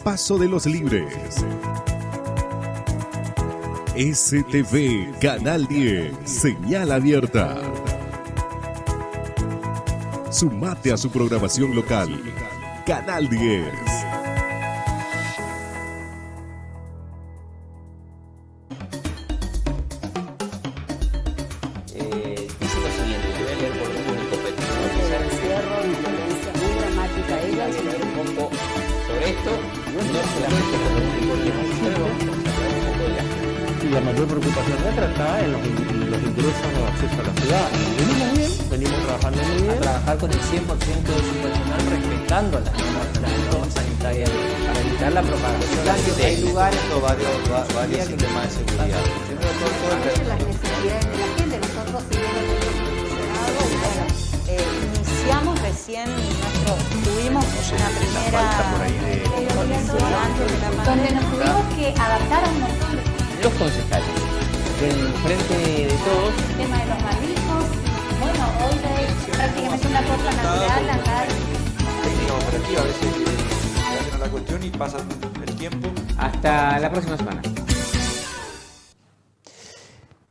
Paso de los Libres. STV Canal 10, señal abierta. Sumate a su programación local. Canal 10. Dice lo siguiente, te voy a leer por un único petición. El encierro y violencia muy dramática. Ella Vamos a hablar un poco sobre esto, no solamente por lo que podríamos hacer, vamos a hablar un poco de la gente. Y la mayor preocupación nuestra está en los ingresos o acceso a la ciudad. Venimos bien, venimos trabajando muy A bien. trabajar con el 100% de su personal respetando las normas sanitarias para evitar la propagación de Hay lugares o varios sistemas de seguridad. las necesidades de la gente. Nosotros, si bien lo tenemos solucionado, bueno, iniciamos recién tuvimos una primera condición antes de la donde pandemia. nos tuvimos que adaptar a un montón de los concejales. En frente de todos, el tema de los barbijos. Bueno, hoy es prácticamente una cosa natural andar. Técnica operativa, a veces hacen a la cuestión y pasan el tiempo. hasta la próxima semana.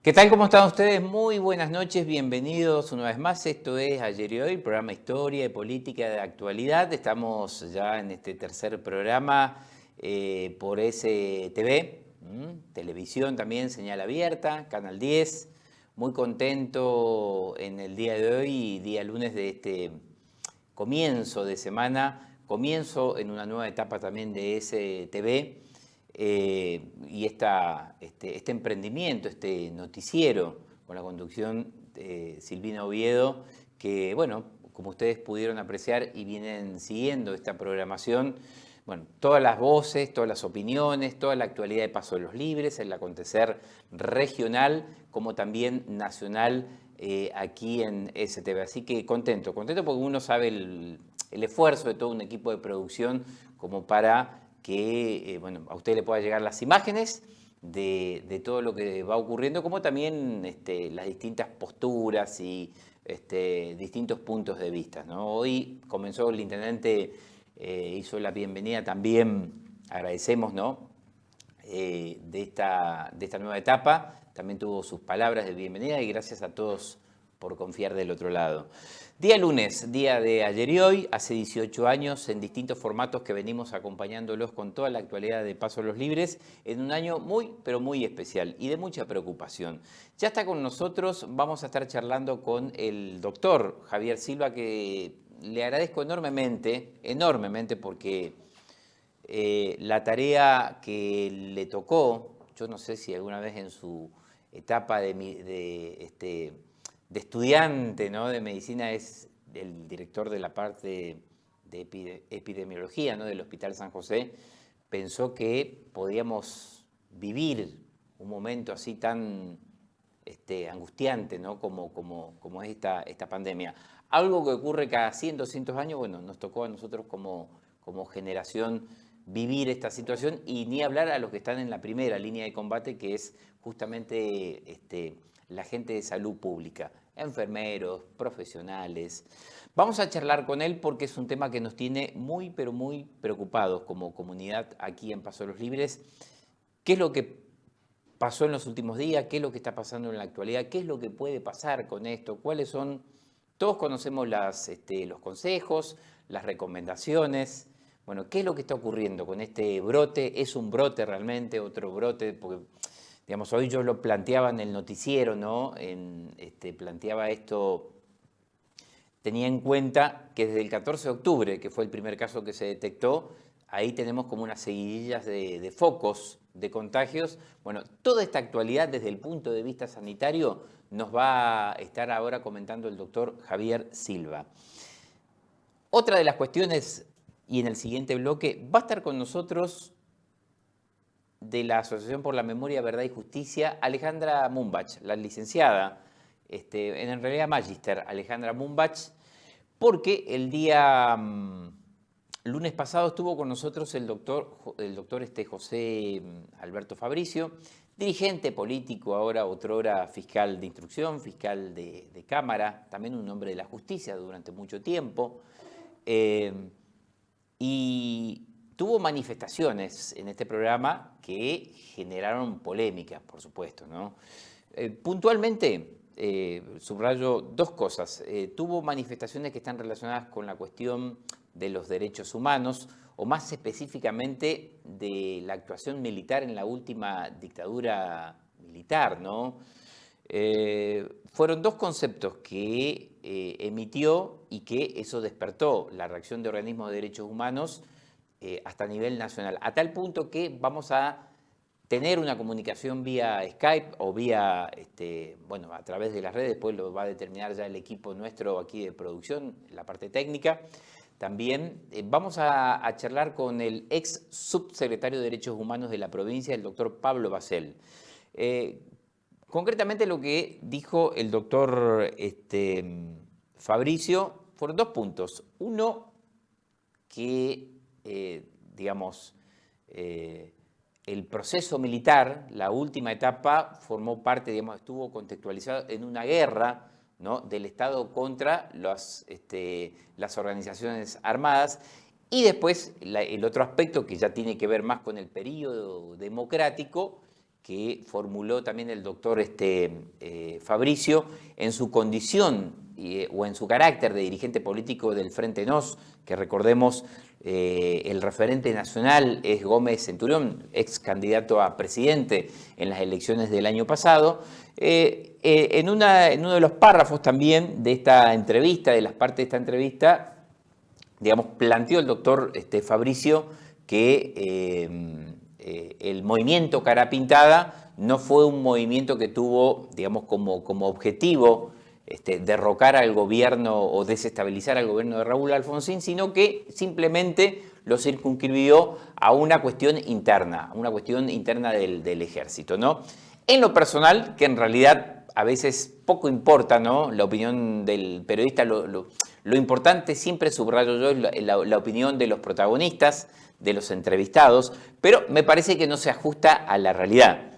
¿Qué tal? ¿Cómo están ustedes? Muy buenas noches, bienvenidos una vez más. Esto es Ayer y Hoy, programa de historia, de política, de actualidad. Estamos ya en este tercer programa por STV, televisión también, señal abierta, Canal 10. Muy contento en el día de hoy, día lunes de este comienzo de semana, comienzo en una nueva etapa también de STV. Y este emprendimiento, este noticiero con la conducción de Silvina Oviedo, que bueno, como ustedes pudieron apreciar y vienen siguiendo esta programación, bueno, todas las voces, todas las opiniones, toda la actualidad de Paso de los Libres, el acontecer regional como también nacional aquí en STV. Así que contento porque uno sabe el esfuerzo de todo un equipo de producción como para que bueno, a usted le pueda llegar las imágenes de todo lo que va ocurriendo, como también las distintas posturas y distintos puntos de vista, ¿no? Hoy comenzó el intendente, hizo la bienvenida también, agradecemos, ¿no? de esta nueva etapa, también tuvo sus palabras de bienvenida y gracias a todos por confiar del otro lado. Día lunes, día de Ayer y Hoy, hace 18 años, en distintos formatos que venimos acompañándolos con toda la actualidad de Paso a los Libres, en un año muy, pero muy especial y de mucha preocupación. Ya está con nosotros, vamos a estar charlando con el doctor Javier Silva, que le agradezco enormemente porque la tarea que le tocó, yo no sé si alguna vez en su etapa de estudiante, ¿no?, de medicina, es el director de la parte de epidemiología, ¿no?, del Hospital San José, pensó que podíamos vivir un momento así tan angustiante, ¿no?, como es esta pandemia. Algo que ocurre cada 100, 200 años, bueno, nos tocó a nosotros como generación vivir esta situación y ni hablar a los que están en la primera línea de combate, que es justamente la gente de salud pública, enfermeros, profesionales. Vamos a charlar con él porque es un tema que nos tiene muy, pero muy preocupados como comunidad aquí en Paso de los Libres. ¿Qué es lo que pasó en los últimos días? ¿Qué es lo que está pasando en la actualidad? ¿Qué es lo que puede pasar con esto? ¿Cuáles son? Todos conocemos los consejos, las recomendaciones. Bueno, ¿qué es lo que está ocurriendo con este brote? ¿Es un brote realmente? ¿Otro brote? Porque, digamos, hoy yo lo planteaba en el noticiero, ¿no? Planteaba esto, tenía en cuenta que desde el 14 de octubre, que fue el primer caso que se detectó, ahí tenemos como unas seguidillas de focos de contagios. Bueno, toda esta actualidad desde el punto de vista sanitario nos va a estar ahora comentando el doctor Javier Silva. Otra de las cuestiones, y en el siguiente bloque, va a estar con nosotros de la Asociación por la Memoria, Verdad y Justicia, Alejandra Mumbach, la licenciada, en realidad magíster Alejandra Mumbach, porque el día lunes pasado estuvo con nosotros el doctor José Alberto Fabricio, dirigente político, ahora otrora fiscal de instrucción, fiscal de Cámara, también un hombre de la justicia durante mucho tiempo. Y tuvo manifestaciones en este programa que generaron polémicas, por supuesto, ¿no? Puntualmente, subrayo dos cosas. Tuvo manifestaciones que están relacionadas con la cuestión de los derechos humanos, o más específicamente de la actuación militar en la última dictadura militar, ¿no? Fueron dos conceptos que emitió y que eso despertó la reacción de organismos de derechos humanos hasta a nivel nacional, a tal punto que vamos a tener una comunicación vía Skype o vía, bueno, a través de las redes, después lo va a determinar ya el equipo nuestro aquí de producción, la parte técnica. También vamos a charlar con el ex subsecretario de Derechos Humanos de la provincia, el doctor Pablo Basel. Concretamente lo que dijo el doctor Fabricio fueron dos puntos. Uno, que digamos, el proceso militar, la última etapa, formó parte, digamos, estuvo contextualizado en una guerra, ¿no?, del Estado contra las organizaciones armadas. Y después el otro aspecto que ya tiene que ver más con el periodo democrático, que formuló también el doctor Fabricio en su condición o en su carácter de dirigente político del Frente NOS, que recordemos el referente nacional es Gómez Centurión, ex candidato a presidente en las elecciones del año pasado. En uno de los párrafos también de esta entrevista, de las partes de esta entrevista, digamos, planteó el doctor Fabricio que el movimiento Cara Pintada no fue un movimiento que tuvo, digamos, como objetivo derrocar al gobierno o desestabilizar al gobierno de Raúl Alfonsín, sino que simplemente lo circunscribió a una cuestión interna del ejército, ¿no? En lo personal, que en realidad a veces poco importa, ¿no?, la opinión del periodista, lo importante siempre, subrayo yo, es la opinión de los protagonistas, de los entrevistados, pero me parece que no se ajusta a la realidad,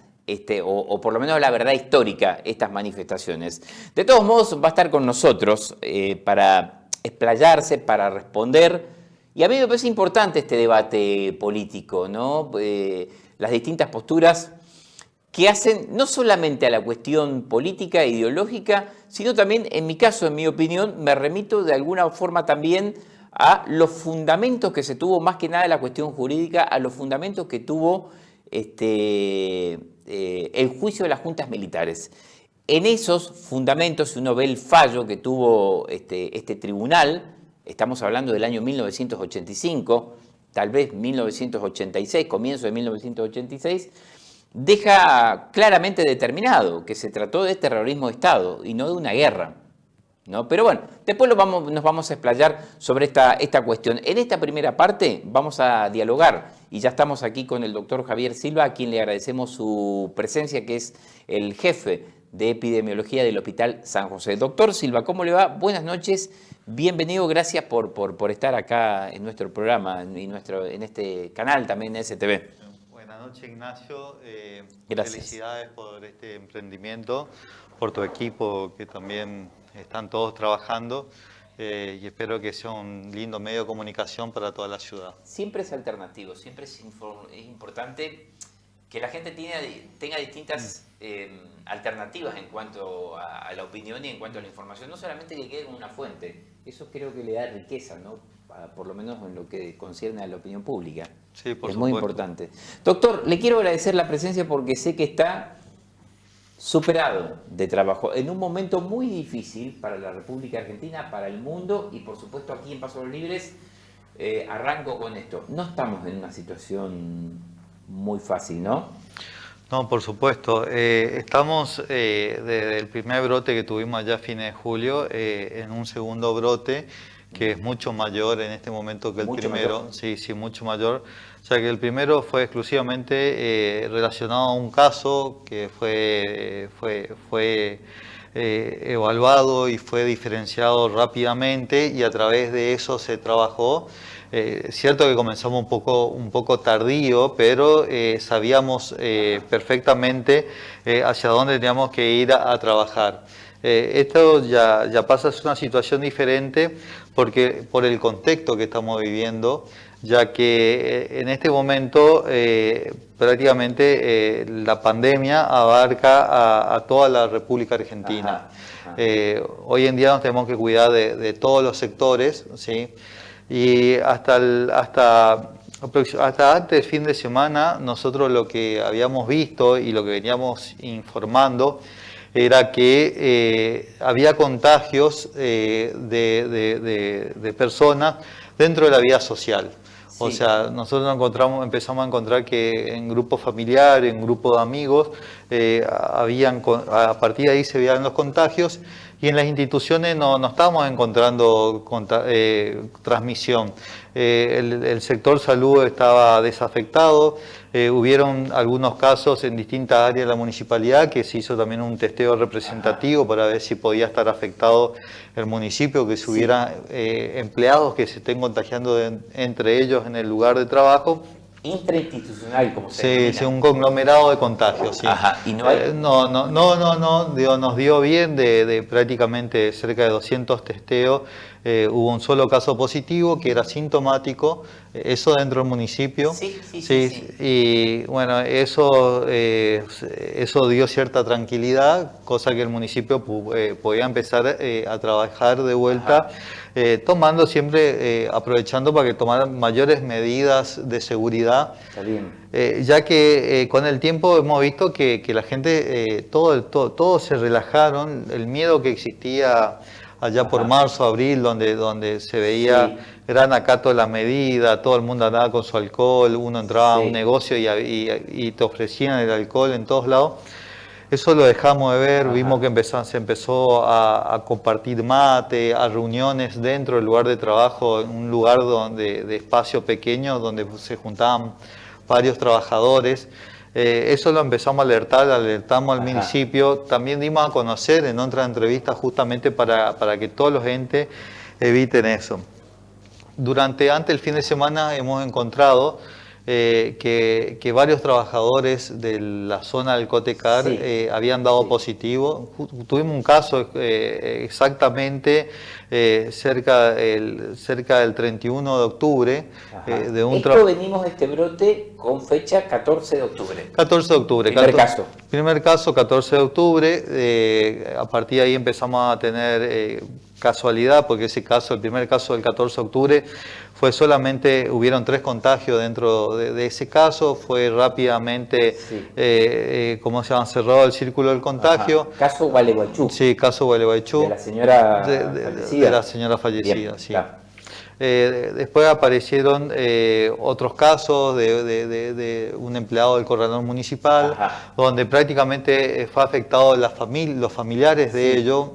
o por lo menos a la verdad histórica, estas manifestaciones. De todos modos, va a estar con nosotros para explayarse, para responder, y a mí me parece importante este debate político, ¿no? Las distintas posturas que hacen no solamente a la cuestión política e ideológica, sino también, en mi caso, en mi opinión, me remito de alguna forma también a los fundamentos que se tuvo, más que nada de la cuestión jurídica, a los fundamentos que tuvo el juicio de las juntas militares. En esos fundamentos, si uno ve el fallo que tuvo este tribunal, estamos hablando del año 1985, tal vez 1986, comienzo de 1986, deja claramente determinado que se trató de terrorismo de Estado y no de una guerra, ¿no? Pero bueno, después nos vamos a explayar sobre esta cuestión. En esta primera parte vamos a dialogar y ya estamos aquí con el doctor Javier Silva, a quien le agradecemos su presencia, que es el jefe de epidemiología del Hospital San José. Doctor Silva, ¿cómo le va? Buenas noches, bienvenido, gracias por estar acá en nuestro programa y en este canal también STV. Buenas noches, Ignacio. Gracias. Felicidades por este emprendimiento, por tu equipo que también están todos trabajando y espero que sea un lindo medio de comunicación para toda la ciudad. Siempre es alternativo, siempre es importante que la gente tenga distintas alternativas en cuanto a la opinión y en cuanto a la información, no solamente que quede en una fuente. Eso creo que le da riqueza, ¿no?, por lo menos en lo que concierne a la opinión pública. Sí, por es supuesto. muy importante. Doctor, le quiero agradecer la presencia porque sé que está superado de trabajo en un momento muy difícil para la República Argentina, para el mundo y por supuesto aquí en Pasos Libres. Arranco con esto. No estamos en una situación muy fácil, ¿no? No, por supuesto. Estamos desde el primer brote que tuvimos allá a fines de julio en un segundo brote que es mucho mayor en este momento que el primero. Mayor. Sí, mucho mayor. O sea que el primero fue exclusivamente relacionado a un caso que fue evaluado y fue diferenciado rápidamente y a través de eso se trabajó. Cierto que comenzamos un poco tardío, pero sabíamos perfectamente hacia dónde teníamos que ir a trabajar. Esto ya pasa a ser una situación diferente porque por el contexto que estamos viviendo ya que en este momento prácticamente la pandemia abarca a toda la República Argentina. Hoy en día nos tenemos que cuidar de todos los sectores, ¿sí? Y hasta antes del fin de semana nosotros lo que habíamos visto y lo que veníamos informando era que había contagios de personas dentro de la vida social. Sí. O sea, nosotros empezamos a encontrar que en grupos familiares, en grupos de amigos, a partir de ahí se veían los contagios, y en las instituciones no estábamos encontrando transmisión. El sector salud estaba desafectado. Hubieron algunos casos en distintas áreas de la municipalidad que se hizo también un testeo representativo para ver si podía estar afectado el municipio, que se hubiera empleados que se estén contagiando entre ellos en el lugar de trabajo. Intrainstitucional, como se denomina. Sí, un conglomerado de contagios, sí. Ajá, ¿y no hay? Nos dio bien de prácticamente cerca de 200 testeos. Hubo un solo caso positivo que era sintomático, eso dentro del municipio. Sí. Y bueno, eso dio cierta tranquilidad, cosa que el municipio podía empezar a trabajar de vuelta. Tomando siempre, aprovechando para que tomaran mayores medidas de seguridad. Está bien. Ya que con el tiempo hemos visto que la gente, todos se relajaron, el miedo que existía allá por marzo, abril, donde se veía gran acato de la medida, todo el mundo andaba con su alcohol, uno entraba a un negocio y te ofrecían el alcohol en todos lados. Eso lo dejamos de ver, vimos que se empezó a compartir mate, a reuniones dentro del lugar de trabajo, en un lugar de espacio pequeño donde se juntaban varios trabajadores. Eso lo empezamos a alertamos al municipio, también dimos a conocer en otra entrevista justamente para que todos los entes eviten eso. Antes del fin de semana hemos encontrado que varios trabajadores de la zona del Cotecar habían dado positivo. Tuvimos un caso exactamente cerca del 31 de octubre. Venimos de este brote con fecha 14 de octubre. 14 de octubre. Primer caso, 14 de octubre. A partir de ahí empezamos a tener casualidad, porque el primer caso del 14 de octubre hubieron 3 contagios dentro de ese caso, fue rápidamente, cerrado el círculo del contagio. Caso Gualeguaychú. Sí, caso Gualeguaychú. De la señora fallecida. De la señora fallecida, bien, sí. Claro. Después aparecieron otros casos de un empleado del corredor municipal, donde prácticamente fue afectado los familiares de ellos,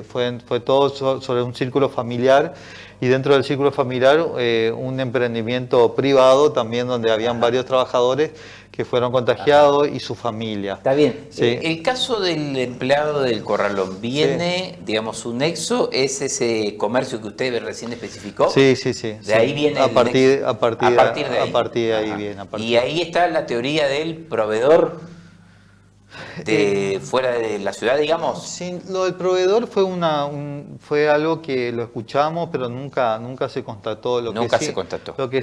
fue todo sobre un círculo familiar, y dentro del círculo familiar un emprendimiento privado también donde habían varios trabajadores que fueron contagiados y su familia. Está bien. Sí. El caso del empleado del Corralón, ¿viene, digamos, su nexo? ¿Es ese comercio que usted recién especificó? Sí. De ahí viene a partir de ahí. Viene. Y ahí está la teoría del proveedor de fuera de la ciudad, digamos. Sí, lo del proveedor fue algo que lo escuchamos, pero nunca se constató. Se constató. Lo que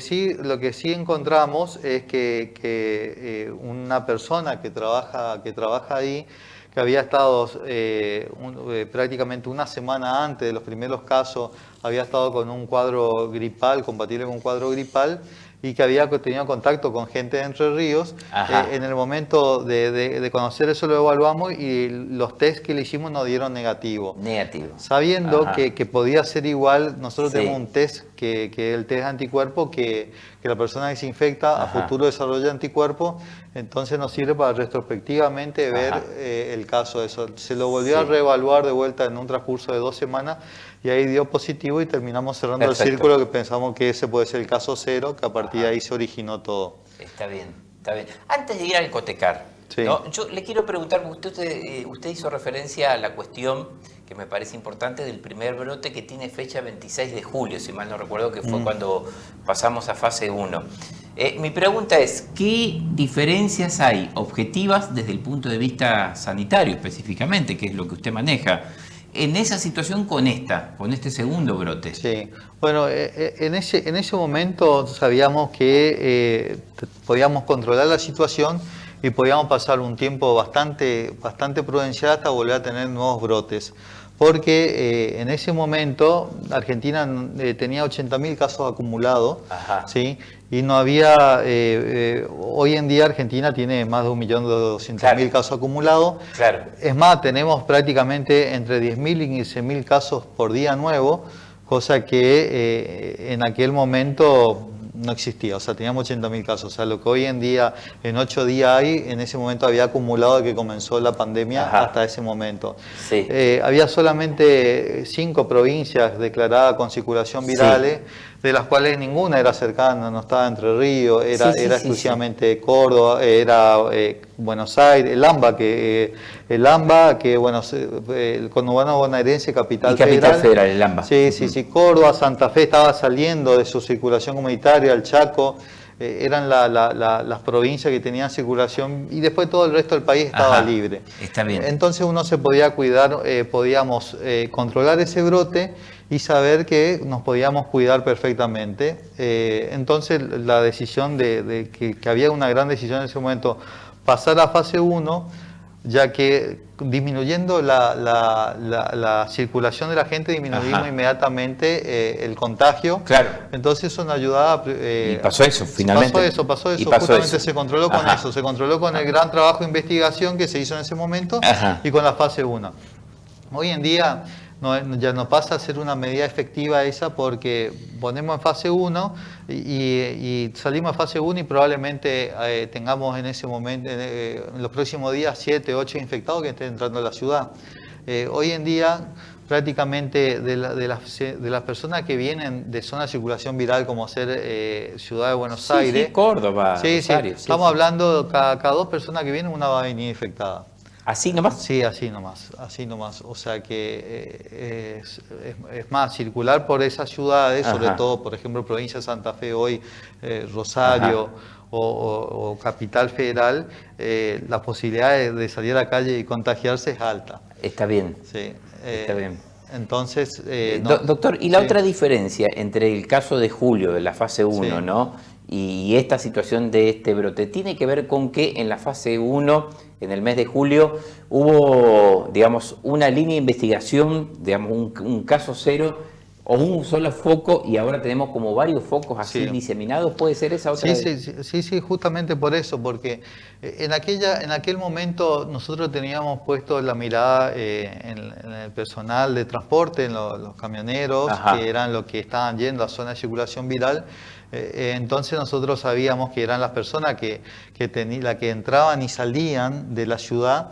sí encontramos es que una persona que trabaja ahí, que había estado prácticamente una semana antes de los primeros casos, había estado con un cuadro gripal, compatible con un cuadro gripal, y que había tenido contacto con gente de Entre Ríos. En el momento de conocer eso lo evaluamos y los test que le hicimos nos dieron negativo. Sabiendo que podía ser igual, nosotros tenemos un test que es el test anticuerpo, que la persona que se infecta a futuro desarrolla anticuerpos, entonces nos sirve para retrospectivamente ver el caso de eso. Se lo volvió a reevaluar de vuelta en un transcurso de 2 semanas y ahí dio positivo y terminamos cerrando el círculo, que pensamos que ese puede ser el caso 0, que a partir de ahí se originó todo. Está bien. Antes de ir al Cotecar, ¿no? Yo le quiero preguntar, usted hizo referencia a la cuestión que me parece importante del primer brote, que tiene fecha 26 de julio, si mal no recuerdo, que fue cuando pasamos a fase 1. Mi pregunta es, ¿qué diferencias hay objetivas desde el punto de vista sanitario específicamente, que es lo que usted maneja, en esa situación con este segundo brote. Sí, bueno, en ese momento sabíamos que podíamos controlar la situación y podíamos pasar un tiempo bastante prudencial hasta volver a tener nuevos brotes. Porque en ese momento Argentina tenía 80.000 casos acumulados, ¿sí? Y no había, hoy en día Argentina tiene más de 1.200.000 casos acumulados. Claro. Es más, tenemos prácticamente entre 10.000 y 15.000 casos por día nuevo, cosa que en aquel momento no existía, o sea, teníamos 80.000 casos, o sea, lo que hoy en día, en 8 días hay, en ese momento había acumulado de que comenzó la pandemia hasta ese momento. Sí. Había solamente 5 provincias declaradas con circulación virales, de las cuales ninguna era cercana, no estaba Entre Ríos, era exclusivamente Córdoba, era Buenos Aires, el AMBA, que bueno, conurbano bonaerense, capital federal, el AMBA. Sí, Córdoba, Santa Fe estaba saliendo de su circulación comunitaria, el Chaco, eran las provincias que tenían circulación y después todo el resto del país estaba libre. Está bien. Entonces uno se podía cuidar, podíamos controlar ese brote y saber que nos podíamos cuidar perfectamente. Entonces la decisión de que había una gran decisión en ese momento, pasar a fase 1, ya que disminuyendo la circulación de la gente, disminuimos inmediatamente el contagio. Claro. Entonces eso nos ayudaba. Y pasó eso, finalmente. Pasó eso. Justamente se controló con eso. Se controló con el gran trabajo de investigación que se hizo en ese momento y con la fase 1. Hoy en día ya no pasa a ser una medida efectiva esa, porque ponemos en fase 1 y salimos en fase 1 y probablemente tengamos en ese momento, en los próximos días, 7, 8 infectados que estén entrando a la ciudad. Hoy en día prácticamente de las personas que vienen de zona de circulación viral, como ser Ciudad de Buenos Aires, Córdoba, Rosario, estamos hablando, cada 2 personas que vienen, una va a venir infectada. ¿Así nomás? Sí, así nomás. O sea que es más, circular por esas ciudades, sobre todo, por ejemplo, provincia de Santa Fe hoy, Rosario o Capital Federal, la posibilidad de salir a la calle y contagiarse es alta. Está bien. Sí. Está bien. Entonces, doctor, y la otra diferencia entre el caso de julio, de la fase 1, ¿no?, y esta situación de este brote, tiene que ver con que en la fase 1, en el mes de julio, hubo, digamos, una línea de investigación, digamos, un caso cero o un solo foco, y ahora tenemos como varios focos así diseminados. ¿Puede ser esa otra? Sí, justamente por eso, porque en aquel momento nosotros teníamos puesto la mirada en el personal de transporte, en los camioneros, que eran los que estaban yendo a zona de circulación viral. Entonces nosotros sabíamos que eran las personas que entraban y salían de la ciudad,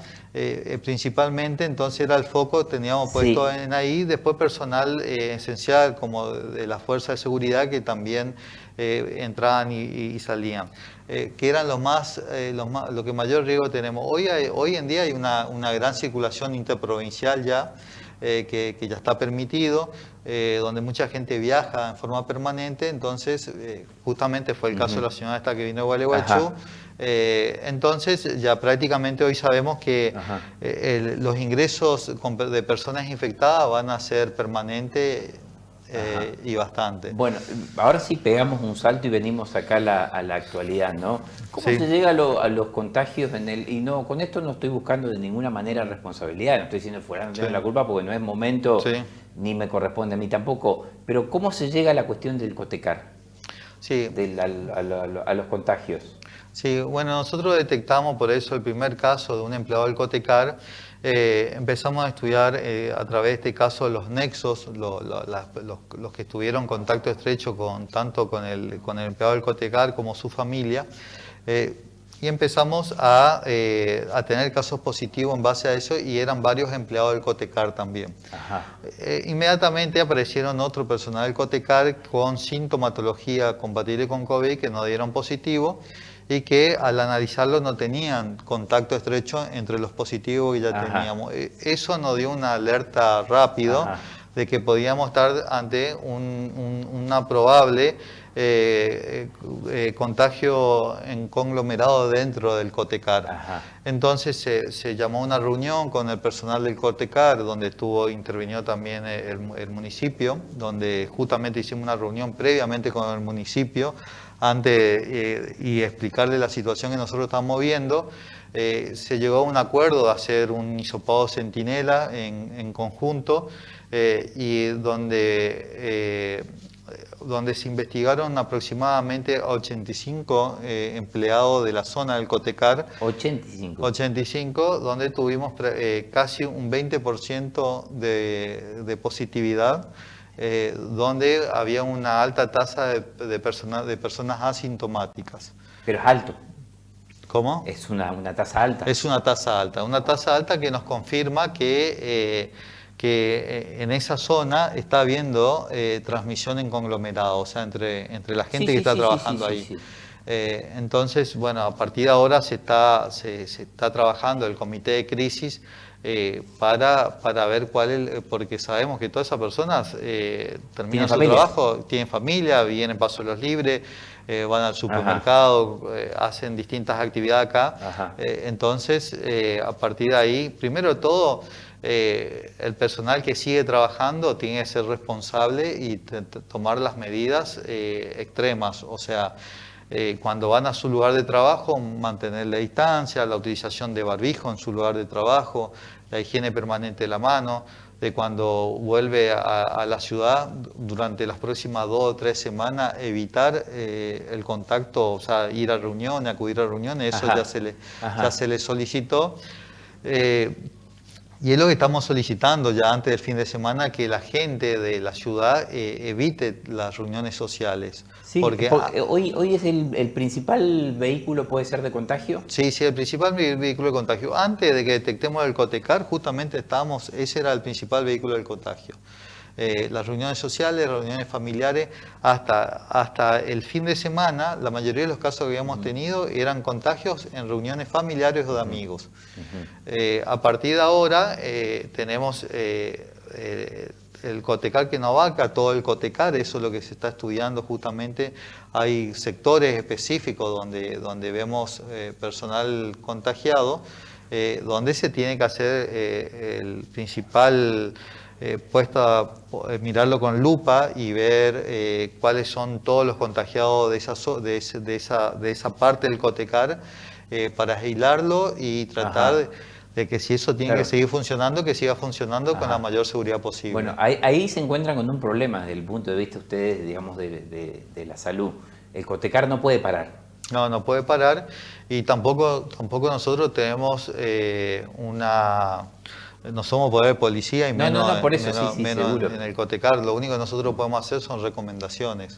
principalmente. Entonces era el foco, teníamos puesto en ahí. Después personal esencial, como de la fuerza de seguridad, que también entraban y salían, que eran lo que mayor riesgo tenemos. Hoy en día hay una gran circulación interprovincial ya, que ya está permitido, donde mucha gente viaja en forma permanente. Entonces, justamente fue el caso de la señora esta que vino de Gualeguaychú. Entonces, ya prácticamente hoy sabemos que los ingresos de personas infectadas van a ser permanentes y bastante. Bueno, ahora sí pegamos un salto y venimos acá a la actualidad, ¿no? ¿Cómo se llega a los contagios y no, con esto no estoy buscando de ninguna manera responsabilidad, no estoy diciendo fuera, no tengo la culpa porque no es momento, ni me corresponde a mí tampoco, pero ¿cómo se llega a la cuestión del Cotecar? A los contagios. Sí, bueno, nosotros detectamos por eso el primer caso de un empleado del Cotecar. Empezamos a estudiar a través de este caso los nexos, los que estuvieron en contacto estrecho tanto con el empleado del Cotecar como su familia, y empezamos a tener casos positivos en base a eso, y eran varios empleados del Cotecar también. Inmediatamente aparecieron otro personal del Cotecar con sintomatología compatible con COVID que nos dieron positivo, y que al analizarlo no tenían contacto estrecho entre los positivos que ya teníamos. Eso nos dio una alerta rápido de que podíamos estar ante una probable contagio en conglomerado dentro del Cotecar. Ajá. Entonces se llamó una reunión con el personal del Cotecar, donde intervino también el municipio, donde justamente hicimos una reunión previamente con el municipio y explicarle la situación que nosotros estamos viendo. Se llegó a un acuerdo de hacer un hisopado centinela en conjunto y donde se investigaron aproximadamente 85 empleados de la zona del Cotecar. 85, donde tuvimos casi un 20% de positividad, donde había una alta tasa de personas asintomáticas. Pero es alto. ¿Cómo? Es una tasa alta. Es una tasa alta que nos confirma que en esa zona está habiendo transmisión en conglomerado, o sea, entre la gente que está trabajando ahí. Sí. Entonces, bueno, a partir de ahora se está trabajando el comité de crisis para ver porque sabemos que todas esas personas terminan su trabajo, tienen familia, vienen en Paso de los Libres, van al supermercado, hacen distintas actividades acá. Entonces, a partir de ahí, primero de todo, el personal que sigue trabajando tiene que ser responsable y tomar las medidas extremas, o sea, cuando van a su lugar de trabajo, mantener la distancia, la utilización de barbijo en su lugar de trabajo, la higiene permanente de la mano, de cuando vuelve a la ciudad durante las próximas 2 o 3 semanas, evitar el contacto, o sea, ir a reuniones, acudir a reuniones, eso ya se le solicitó. Y es lo que estamos solicitando ya antes del fin de semana, que la gente de la ciudad evite las reuniones sociales. Sí, porque hoy es el principal vehículo, ¿puede ser de contagio? Sí, el principal vehículo de contagio. Antes de que detectemos el Cotecar, justamente ese era el principal vehículo del contagio. Las reuniones sociales, las reuniones familiares, hasta el fin de semana, la mayoría de los casos que habíamos tenido eran contagios en reuniones familiares o de amigos. A partir de ahora tenemos el Cotecar que no abarca todo el Cotecar, eso es lo que se está estudiando justamente. Hay sectores específicos donde vemos personal contagiado, donde se tiene que hacer el principal puesto a mirarlo con lupa y ver cuáles son todos los contagiados de esa parte del Cotecar, para aislarlo y tratar de que si eso tiene que seguir funcionando, que siga funcionando con la mayor seguridad posible. Bueno, ahí se encuentran con un problema desde el punto de vista ustedes, digamos, de la salud. El Cotecar no puede parar. No puede parar, y tampoco nosotros tenemos no somos poder de policía y menos en el Cotecar. Lo único que nosotros podemos hacer son recomendaciones.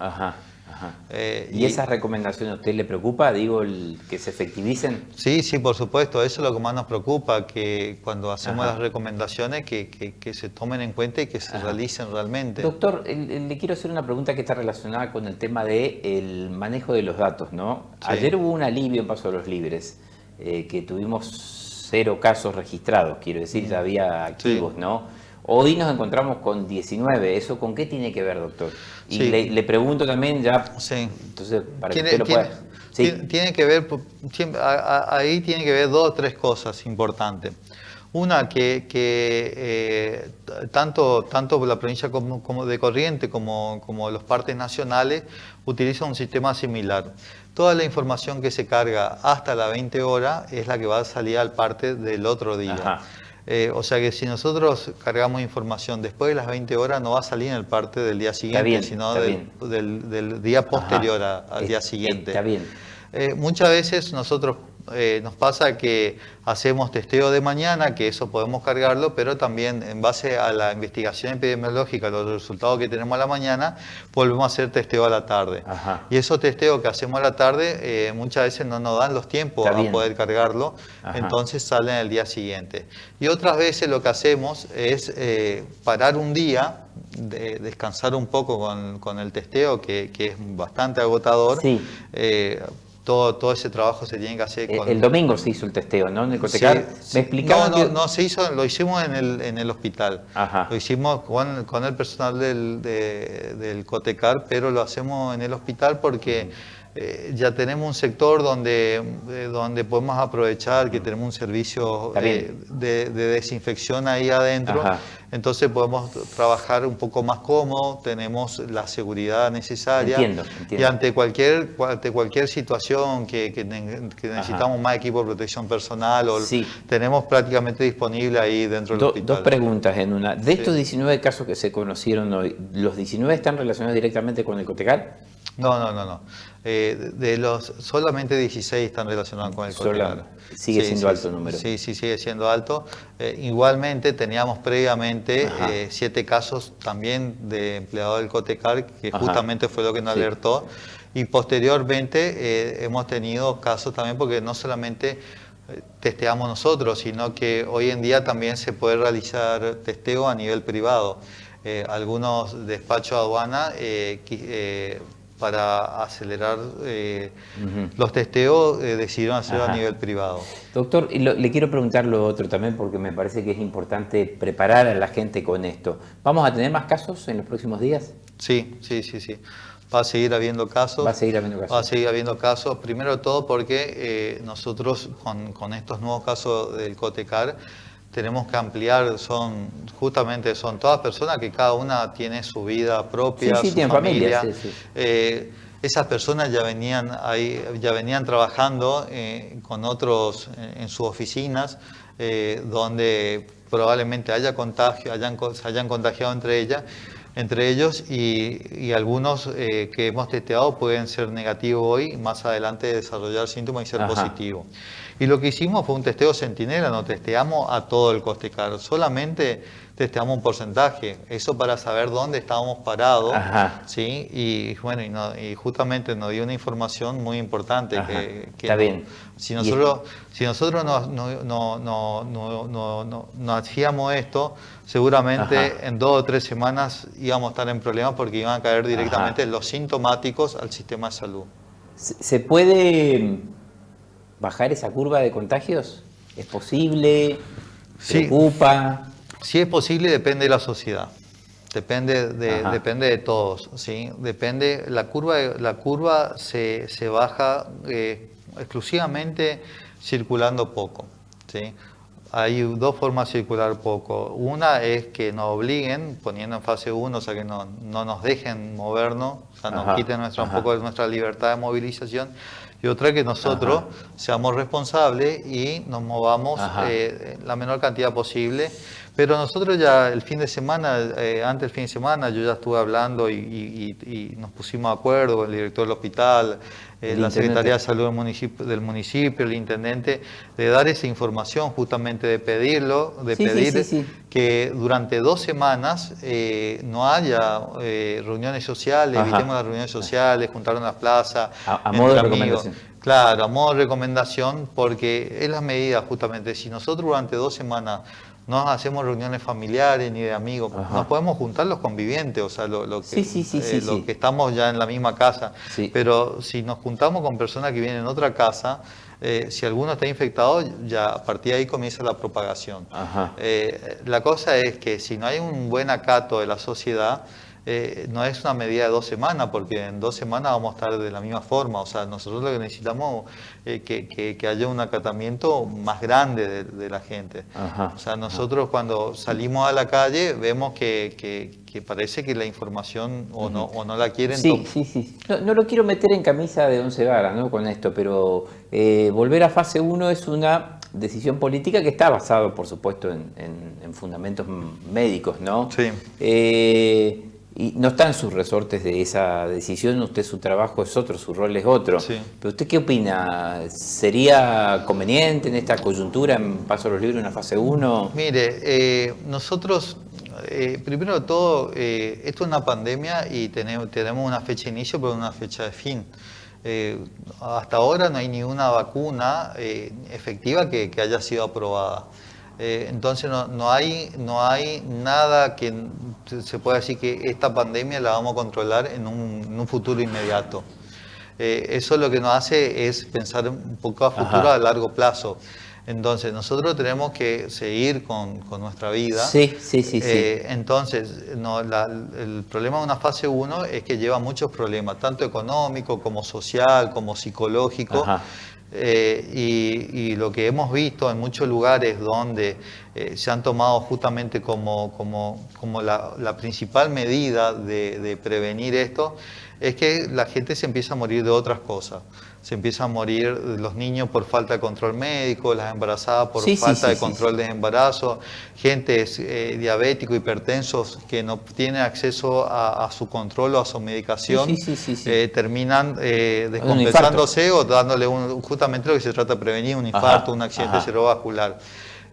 ¿Y esas recomendaciones a usted le preocupa, que se efectivicen? Sí, por supuesto, eso es lo que más nos preocupa, que cuando hacemos las recomendaciones que se tomen en cuenta y que se realicen realmente. Doctor, le quiero hacer una pregunta que está relacionada con el tema del manejo de los datos, ¿no? Sí. Ayer hubo un alivio en Paso de los Libres, que tuvimos 0 casos registrados, quiero decir, ya había activos, ¿no? Hoy nos encontramos con 19, ¿eso con qué tiene que ver, doctor? Y le pregunto también ya, entonces, para que usted lo pueda... Tiene que ver, ahí tiene que ver 2 o 3 cosas importantes. Una, que tanto la provincia como de Corrientes como los partes nacionales utilizan un sistema similar. Toda la información que se carga hasta las 20 horas es la que va a salir al parte del otro día. O sea que si nosotros cargamos información después de las 20 horas, no va a salir en el parte del día siguiente, sino del día posterior al día siguiente. Está bien. Muchas veces nosotros nos pasa que hacemos testeo de mañana, que eso podemos cargarlo, pero también en base a la investigación epidemiológica, los resultados que tenemos a la mañana, volvemos a hacer testeo a la tarde. Y esos testeos que hacemos a la tarde muchas veces no nos dan los tiempos a poder cargarlo, entonces salen el día siguiente. Y otras veces lo que hacemos es parar un día, descansar un poco con el testeo, que es bastante agotador. todo ese trabajo se tiene que hacer con... El domingo se hizo el testeo, ¿no? En el Cotecar. Sí. Me explicaban No, lo hicimos en el hospital. Ajá. Lo hicimos con el personal del Cotecar, pero lo hacemos en el hospital porque ya tenemos un sector donde podemos aprovechar que tenemos un servicio de desinfección ahí adentro. Ajá. Entonces podemos trabajar un poco más cómodo, tenemos la seguridad necesaria. Entiendo. Y ante cualquier situación que necesitamos más equipo de protección personal, tenemos prácticamente disponible ahí dentro del hospital. Dos preguntas en una. De estos 19 casos que se conocieron hoy, ¿los 19 están relacionados directamente con el Cotecar? No. Solamente 16 están relacionados con el Cotecar. Sigue siendo alto el número. Sí, sigue siendo alto. Igualmente teníamos previamente 7 casos también de empleados del Cotecar, que justamente fue lo que nos alertó. Y posteriormente hemos tenido casos también, porque no solamente testeamos nosotros, sino que hoy en día también se puede realizar testeo a nivel privado. Algunos despachos de aduana para acelerar los testeos decidieron hacerlo a nivel privado. Doctor, y le quiero preguntar lo otro también, porque me parece que es importante preparar a la gente con esto. ¿Vamos a tener más casos en los próximos días? Sí. Va a seguir habiendo casos. Va a seguir habiendo casos. Primero de todo porque nosotros con estos nuevos casos del Cotecar tenemos que ampliar, son todas personas que cada una tiene su vida propia, su familia. Esas personas ya venían trabajando con otros en sus oficinas, donde probablemente se hayan contagiado entre ellos y algunos que hemos testeado pueden ser negativos hoy, más adelante desarrollar síntomas y ser positivos. Y lo que hicimos fue un testeo centinela, no testeamos a todo el Cotecar, solamente testeamos un porcentaje, eso para saber dónde estábamos parados, ¿sí? Y justamente nos dio una información muy importante que está bien. Si nosotros no hacíamos esto, seguramente en 2 o 3 semanas íbamos a estar en problemas porque iban a caer directamente los sintomáticos al sistema de salud. ¿Se puede bajar esa curva de contagios? ¿Es posible? ¿Preocupa? Sí es posible, depende de la sociedad. Depende de todos, ¿sí? La curva se baja exclusivamente circulando poco, ¿sí? Hay 2 formas de circular poco. Una es que nos obliguen, poniendo en fase 1, o sea, que no nos dejen movernos, o sea, nos quiten un poco de nuestra libertad de movilización. Y otra que nosotros seamos responsables y nos movamos la menor cantidad posible. Pero nosotros ya el fin de semana, antes del fin de semana, yo ya estuve hablando y nos pusimos de acuerdo con el director del hospital, la Secretaría de Salud del municipio, el intendente, de dar esa información, justamente de pedir que durante 2 semanas no haya reuniones sociales, evitemos las reuniones sociales, juntarnos en la plaza, a modo de recomendación. Claro, a modo de recomendación, porque es la medida justamente. Si nosotros durante 2 semanas no hacemos reuniones familiares ni de amigos, nos podemos juntar los convivientes, o sea, lo que estamos ya en la misma casa, pero si nos juntamos con personas que vienen en otra casa, si alguno está infectado, ya a partir de ahí comienza la propagación. La cosa es que si no hay un buen acato de la sociedad, no es una medida de 2 semanas, porque en 2 semanas vamos a estar de la misma forma. O sea, nosotros lo que necesitamos es que haya un acatamiento más grande de la gente. O sea, nosotros cuando salimos a la calle vemos que parece que la información o no la quieren. No lo quiero meter en camisa de 11 varas, ¿no? Con esto, pero volver a fase 1 es una decisión política que está basada, por supuesto, en fundamentos médicos, ¿no? Sí. Y no están sus resortes de esa decisión, su trabajo es otro, su rol es otro. Pero ¿usted qué opina? ¿Sería conveniente en esta coyuntura, en Paso a los Libres, una fase 1? Mire, nosotros, primero de todo, esto es una pandemia y tenemos una fecha de inicio, pero una fecha de fin. Hasta ahora no hay ninguna vacuna efectiva que haya sido aprobada. Entonces no hay nada que se pueda decir que esta pandemia la vamos a controlar en un futuro inmediato. eso lo que nos hace es pensar un poco a futuro, a largo plazo. Entonces, nosotros tenemos que seguir con nuestra vida. Sí. Entonces, el problema de una fase 1 es que lleva muchos problemas, tanto económico como social, como psicológico. Y lo que hemos visto en muchos lugares donde se han tomado justamente como la principal medida de prevenir esto, es que la gente se empieza a morir de otras cosas. Se empiezan a morir los niños por falta de control médico, las embarazadas por falta de control de embarazo, gente diabéticos, hipertensos que no tienen acceso a su control o a su medicación, terminan descompensándose o dándole justamente lo que se trata de prevenir, un infarto, un accidente cerebrovascular.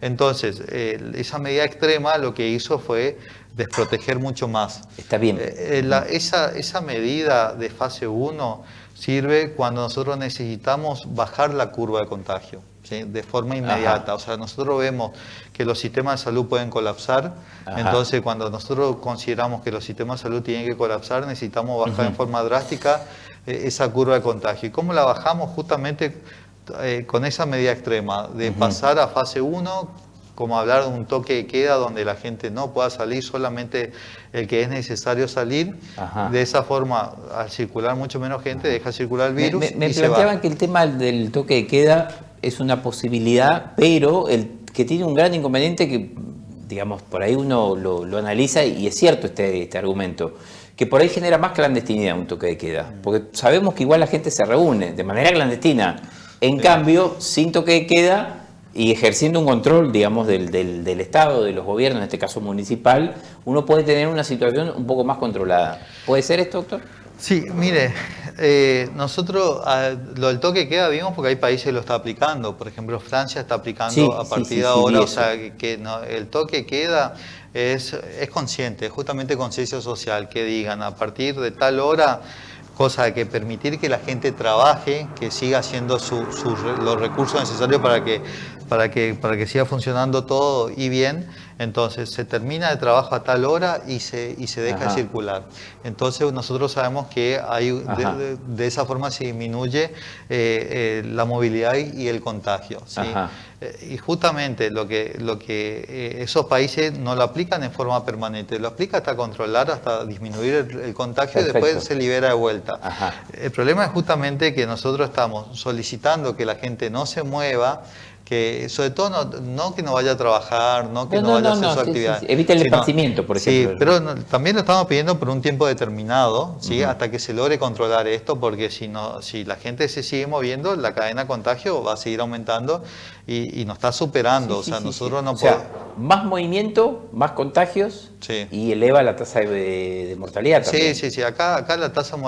Entonces, esa medida extrema lo que hizo fue desproteger mucho más. Está bien. Esa medida de fase 1 sirve cuando nosotros necesitamos bajar la curva de contagio, ¿sí? De forma inmediata. O sea, nosotros vemos que los sistemas de salud pueden colapsar, entonces cuando nosotros consideramos que los sistemas de salud tienen que colapsar, necesitamos bajar en forma drástica esa curva de contagio. ¿Y cómo la bajamos? Justamente con esa medida extrema, de pasar a fase 1, como hablar de un toque de queda donde la gente no pueda salir, solamente el que es necesario salir. De esa forma, al circular mucho menos gente, deja circular el virus. Me planteaban que el tema del toque de queda es una posibilidad, pero el que tiene un gran inconveniente que, digamos, por ahí uno lo analiza y es cierto este argumento, que por ahí genera más clandestinidad un toque de queda, porque sabemos que igual la gente se reúne de manera clandestina. En cambio, sin toque de queda y ejerciendo un control, digamos, del Estado, de los gobiernos, en este caso municipal, uno puede tener una situación un poco más controlada. ¿Puede ser esto, doctor? Sí, mire, nosotros lo del toque de queda vimos porque hay países que lo están aplicando. Por ejemplo, Francia está aplicando a partir de ahora, o sea, que no, el toque de queda es consciente, es justamente conciencia social, que digan a partir de tal hora, cosa de que permitir que la gente trabaje, que siga haciendo los recursos necesarios para que siga funcionando todo y bien. Entonces se termina el trabajo a tal hora y se deja circular. Entonces nosotros sabemos que de esa forma se disminuye la movilidad y el contagio, ¿sí? Y justamente lo que esos países no lo aplican en forma permanente, lo aplica hasta controlar, hasta disminuir el contagio. Perfecto. Y después se libera de vuelta. El problema es justamente que nosotros estamos solicitando que la gente no se mueva, que sobre todo no que no vaya a trabajar, no que no vaya a hacer su actividad. Evita el esparcimiento, por ejemplo. Sí, pero también lo estamos pidiendo por un tiempo determinado, ¿sí? Hasta que se logre controlar esto, porque si la gente se sigue moviendo, la cadena de contagio va a seguir aumentando y nos está superando. Nosotros no podemos. Más movimiento, más contagios y eleva la tasa de mortalidad también. Sí. Acá la tasa de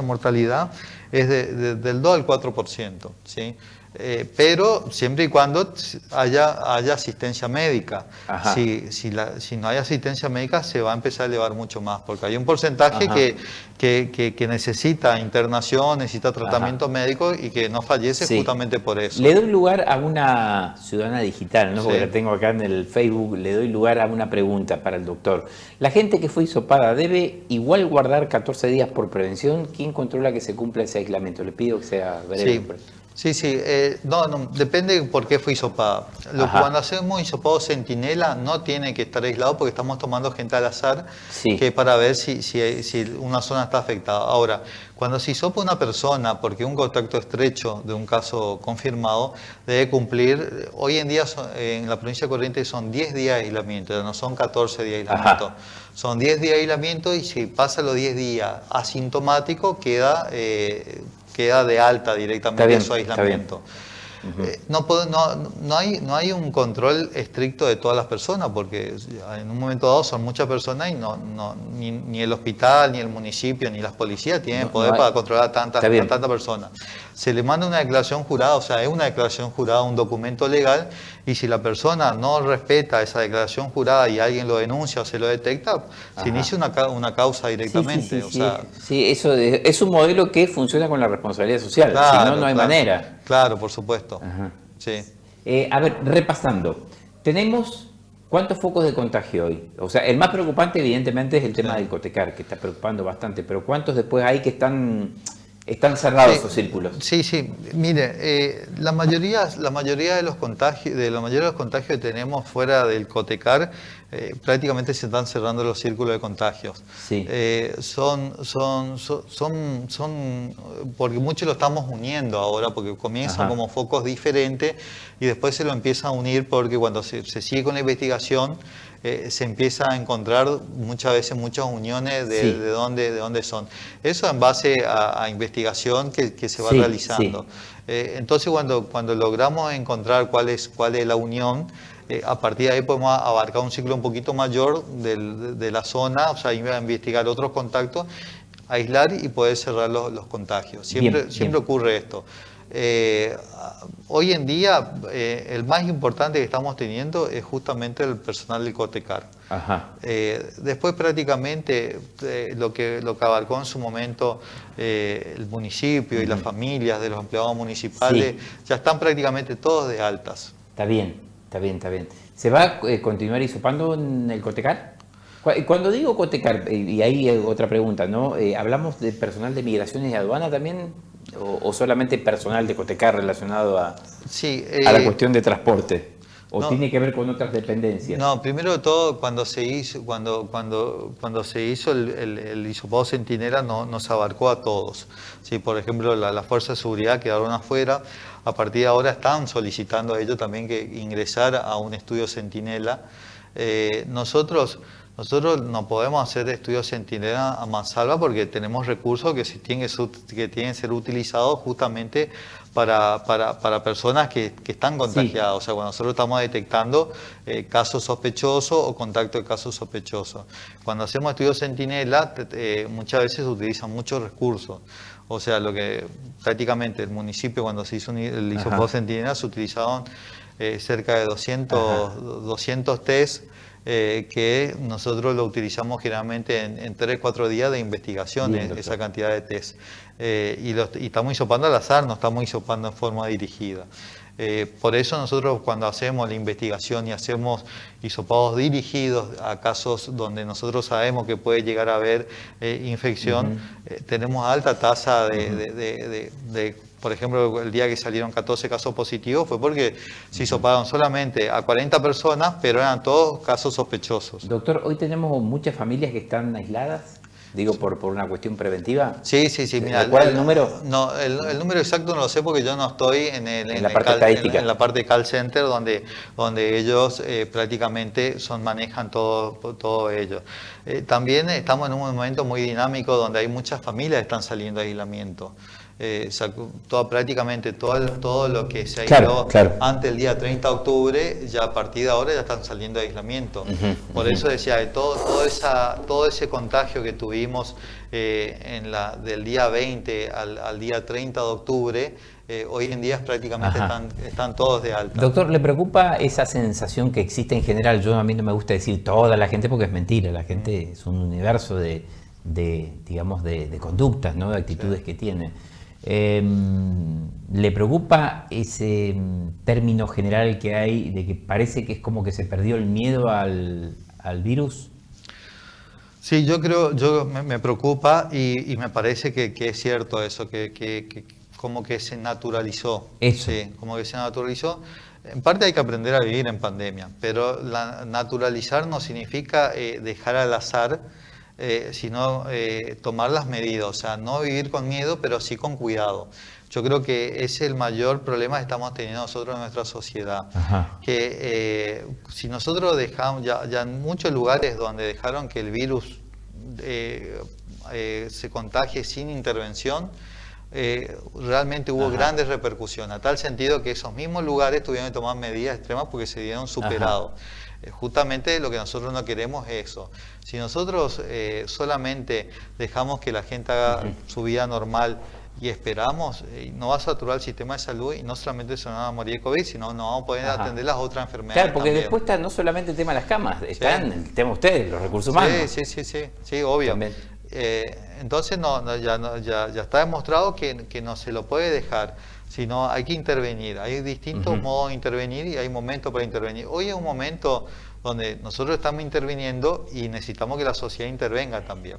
mortalidad es del 2 al 4%, ¿sí? Pero siempre y cuando haya asistencia médica. Si no hay asistencia médica, se va a empezar a elevar mucho más, porque hay un porcentaje que necesita internación, necesita tratamiento médico y que no fallece justamente por eso. Le doy lugar a una ciudadana digital, ¿no? Porque la tengo acá en el Facebook. Le doy lugar a una pregunta para el doctor. ¿La gente que fue hisopada debe igual guardar 14 días por prevención? ¿Quién controla que se cumpla ese aislamiento? Le pido que sea breve. Sí, depende por qué fue hisopada. Cuando hacemos hisopado centinela no tiene que estar aislado porque estamos tomando gente al azar que para ver si una zona está afectada. Ahora, cuando se hisopa una persona porque un contacto estrecho de un caso confirmado, debe cumplir, hoy en día en la provincia de Corrientes son 10 días de aislamiento, no son 14 días de aislamiento. Son 10 días de aislamiento y si pasa los 10 días asintomático queda de alta directamente de su aislamiento. No hay un control estricto de todas las personas, porque en un momento dado son muchas personas y ni el hospital, ni el municipio, ni las policías tienen poder para controlar a tantas personas. Se le manda una declaración jurada, o sea, es una declaración jurada, un documento legal, y si la persona no respeta esa declaración jurada y alguien lo denuncia o se lo detecta, se inicia una causa directamente. Eso es un modelo que funciona con la responsabilidad social, si no hay manera. Claro, por supuesto. A ver, repasando. Tenemos ¿Cuántos focos de contagio hoy? O sea, el más preocupante evidentemente es el tema del Cotecar, que está preocupando bastante, pero ¿cuántos después hay que están cerrados esos círculos? Sí, mire, la mayoría de los contagios, que tenemos fuera del Cotecar, prácticamente se están cerrando los círculos de contagios. Sí. Son porque muchos lo estamos uniendo ahora, porque comienzan como focos diferentes y después se lo empieza a unir, porque cuando se sigue con la investigación, se empieza a encontrar muchas veces muchas uniones de dónde son. Eso en base a investigación que se va realizando. Entonces cuando logramos encontrar cuál es la unión, a partir de ahí podemos abarcar un ciclo un poquito mayor de la zona, o sea, investigar otros contactos, aislar y poder cerrar los contagios. Siempre ocurre esto. Hoy en día el más importante que estamos teniendo es justamente el personal del Cotecar. Después prácticamente lo que abarcó en su momento el municipio y las familias de los empleados municipales ya están prácticamente todos de altas. Está bien. ¿Se va a continuar hisopando en el Cotecar? Cuando digo Cotecar, y ahí otra pregunta, ¿no? ¿Hablamos de personal de migraciones y aduana también? ¿O solamente personal de Cotecar relacionado a la cuestión de transporte? ¿O tiene que ver con otras dependencias? No, primero de todo, cuando se hizo el hisopado Centinela nos abarcó a todos. Sí, por ejemplo, la Fuerza de Seguridad quedaron afuera. A partir de ahora están solicitando a ellos también que ingresar a un estudio Centinela. Nosotros no podemos hacer estudios Centinela a mansalva porque tenemos recursos que tienen que ser utilizados justamente para personas que están contagiadas. O sea, cuando nosotros estamos detectando casos sospechosos o contacto de casos sospechosos. Cuando hacemos estudios Centinela, muchas veces se utilizan muchos recursos. O sea, lo que prácticamente el municipio, cuando se hizo el hisopado Centinela, se utilizaron cerca de 200 test que nosotros lo utilizamos generalmente en 3-4 días de investigación, esa cantidad de test. Y estamos hisopando al azar, no estamos hisopando en forma dirigida. Por eso nosotros cuando hacemos la investigación y hacemos hisopados dirigidos a casos donde nosotros sabemos que puede llegar a haber infección, tenemos alta tasa por ejemplo, el día que salieron 14 casos positivos fue porque se hisoparon solamente a 40 personas, pero eran todos casos sospechosos. Doctor, ¿hoy tenemos muchas familias que están aisladas? Digo, por una cuestión preventiva. Sí. Mira, ¿cuál es el número? No, el número exacto no lo sé porque yo no estoy en la parte estadística. En la parte de call center donde ellos prácticamente manejan todo ello. También estamos en un momento muy dinámico donde hay muchas familias que están saliendo de aislamiento. Prácticamente todo lo que se aisló antes del día 30 de octubre, ya a partir de ahora ya están saliendo de aislamiento. Por eso decía, todo ese contagio que tuvimos del día 20 al día 30 de octubre, hoy en día prácticamente están todos de alta. Doctor, ¿le preocupa esa sensación que existe en general? A mí no me gusta decir toda la gente porque es mentira, la gente es un universo de conductas, ¿no? De actitudes que tiene. ¿Le preocupa ese término general que hay de que parece que es como que se perdió el miedo al virus? Sí, me preocupa y me parece que es cierto eso, que como que se naturalizó. Eso. Sí, como que se naturalizó. En parte hay que aprender a vivir en pandemia, pero naturalizar no significa dejar al azar, sino tomar las medidas, o sea, no vivir con miedo, pero sí con cuidado. Yo creo que ese es el mayor problema que estamos teniendo nosotros en nuestra sociedad. Que si nosotros dejamos, ya en muchos lugares donde dejaron que el virus se contagie sin intervención, realmente hubo grandes repercusiones, a tal sentido que esos mismos lugares tuvieron que tomar medidas extremas porque se dieron superados. Justamente lo que nosotros no queremos es eso. Si nosotros solamente dejamos que la gente haga su vida normal y esperamos, no va a saturar el sistema de salud y no solamente se van a morir de COVID, sino no vamos a poder atender las otras enfermedades. Claro, porque también. Después está no solamente el tema de las camas, están el tema de ustedes, los recursos humanos. Sí, obvio. Entonces ya está demostrado que no se lo puede dejar, sino hay que intervenir. Hay distintos modos de intervenir y hay momentos para intervenir. Hoy es un momento donde nosotros estamos interviniendo y necesitamos que la sociedad intervenga también.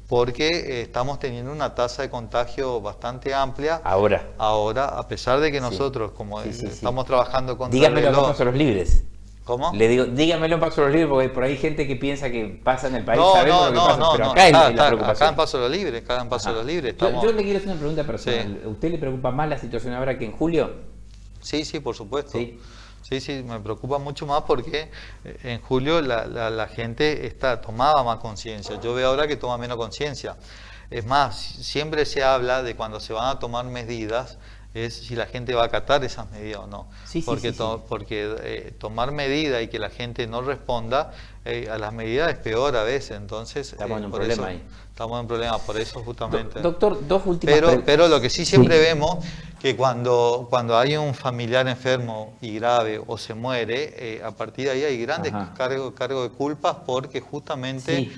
Porque estamos teniendo una tasa de contagio bastante amplia. Ahora, a pesar de que nosotros, como estamos trabajando contra Dígamelo en Pasos los Libres. ¿Cómo? Le digo, dígamelo en Pasos los Libres, porque por ahí hay gente que piensa que pasa en el país. No, pero acá es la preocupación. Acá en Pasos los Libres, Yo le quiero hacer una pregunta personal. Sí. ¿Usted le preocupa más la situación ahora que en julio? Sí, por supuesto. Sí, me preocupa mucho más porque en julio la gente tomaba más conciencia. Yo veo ahora que toma menos conciencia. Es más, siempre se habla de cuando se van a tomar medidas, es si la gente va a acatar esas medidas o no. Porque tomar medidas y que la gente no responda a las medidas es peor a veces. Entonces, estamos en un problema ahí. Estamos en un problema, por eso justamente. Doctor, dos últimas preguntas. Pero lo que siempre vemos, que cuando hay un familiar enfermo y grave o se muere, a partir de ahí hay grandes cargos de culpas porque justamente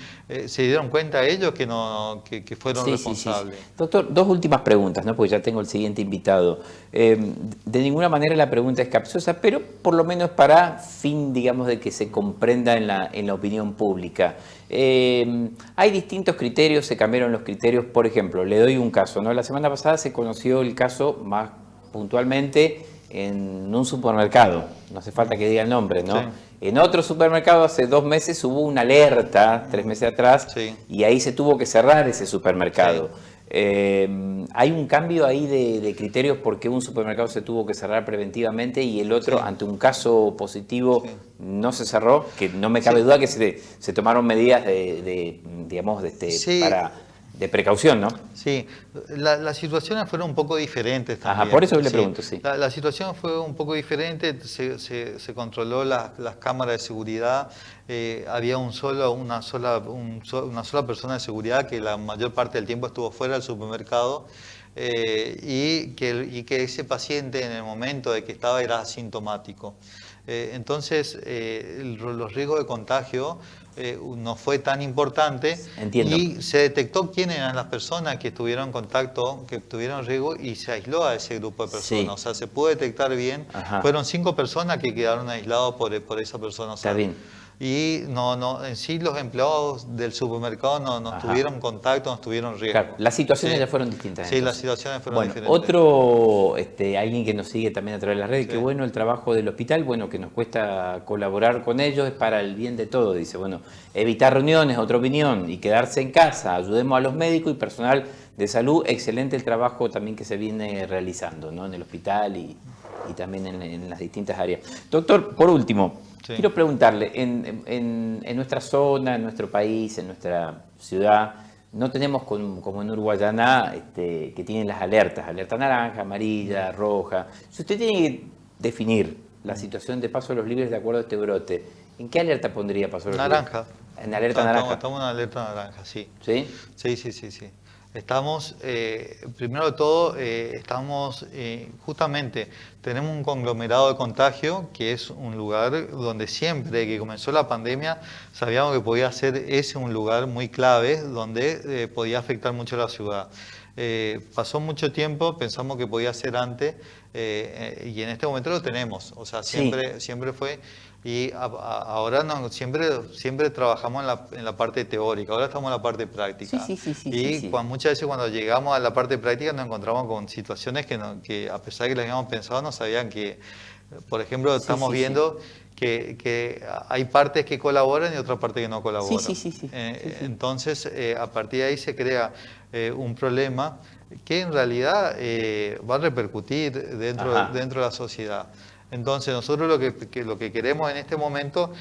se dieron cuenta ellos que fueron responsables. Doctor, dos últimas preguntas, ¿no? Porque ya tengo el siguiente invitado. De ninguna manera la pregunta es capciosa, pero por lo menos para fin, digamos, de que se comprenda en la opinión pública. Hay distintos criterios, se cambiaron los criterios. Por ejemplo, le doy un caso, ¿no? La semana pasada se conoció el caso más puntualmente en un supermercado, no hace falta que diga el nombre, ¿no? Sí. En otro supermercado hace 2 meses hubo una alerta, 3 meses atrás, y ahí se tuvo que cerrar ese supermercado. Hay un cambio ahí de criterios porque un supermercado se tuvo que cerrar preventivamente y el otro, ante un caso positivo, no se cerró, que no me cabe duda que se tomaron medidas de precaución, ¿no? Sí, las situaciones fueron un poco diferentes también. Ajá, por eso le pregunto, La situación fue un poco diferente, se controló las cámaras de seguridad, había una sola persona de seguridad que la mayor parte del tiempo estuvo fuera del supermercado y que ese paciente en el momento de que estaba era asintomático. Entonces, los riesgos de contagio no fue tan importante. Entiendo. Y se detectó quiénes eran las personas que estuvieron en contacto, que tuvieron riesgo y se aisló a ese grupo de personas. O sea, se pudo detectar bien. Fueron 5 personas que quedaron aislados por esa persona. O sea, está bien. Y en sí los empleados del supermercado no tuvieron contacto, no tuvieron riesgo. Claro, las situaciones ya fueron distintas. Sí, las situaciones fueron diferentes. Otro, alguien que nos sigue también a través de las redes, que bueno el trabajo del hospital, bueno, que nos cuesta colaborar con ellos, es para el bien de todos. Dice, bueno, evitar reuniones, otra opinión, y quedarse en casa, ayudemos a los médicos y personal de salud, excelente el trabajo también que se viene realizando, ¿no? En el hospital y también en las distintas áreas. Doctor, por último, quiero preguntarle, en nuestra zona, en nuestro país, en nuestra ciudad, no tenemos como en Uruguayana, que tienen las alerta naranja, amarilla, roja. Si usted tiene que definir la situación de Pasos los Libres de acuerdo a este brote, ¿en qué alerta pondría Pasos los Libres? Naranja. ¿En alerta naranja? Estamos en alerta naranja, sí. ¿Sí? Sí. Estamos, primero de todo, justamente, tenemos un conglomerado de contagio, que es un lugar donde siempre que comenzó la pandemia, sabíamos que podía ser un lugar muy clave, donde podía afectar mucho a la ciudad. Pasó mucho tiempo, pensamos que podía ser antes, y en este momento lo tenemos, o sea, siempre fue. Y ahora siempre trabajamos en la parte teórica, ahora estamos en la parte práctica. Muchas veces cuando llegamos a la parte práctica nos encontramos con situaciones que a pesar de que las habíamos pensado, no sabían que, por ejemplo, estamos viendo que hay partes que colaboran y otras partes que no colaboran. Entonces, a partir de ahí se crea un problema que en realidad va a repercutir dentro de la sociedad. Entonces nosotros lo que queremos en este momento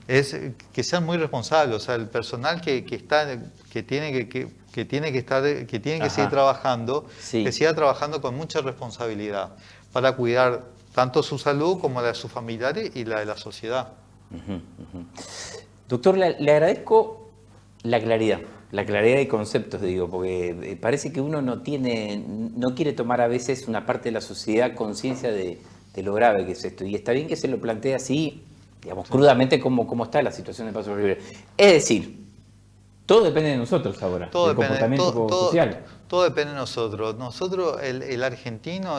es que sean muy responsables, o sea, el personal que tiene que seguir trabajando, que siga trabajando con mucha responsabilidad para cuidar tanto su salud como la de sus familiares y la de la sociedad. Doctor, le agradezco la claridad de conceptos, digo, porque parece que uno no quiere tomar a veces una parte de la sociedad conciencia de lo grave que es esto. Y está bien que se lo plantee así, digamos, crudamente cómo está la situación de Pasos Libres. Es decir, todo depende de nosotros ahora, del comportamiento social. Todo depende de nosotros. Nosotros, el argentino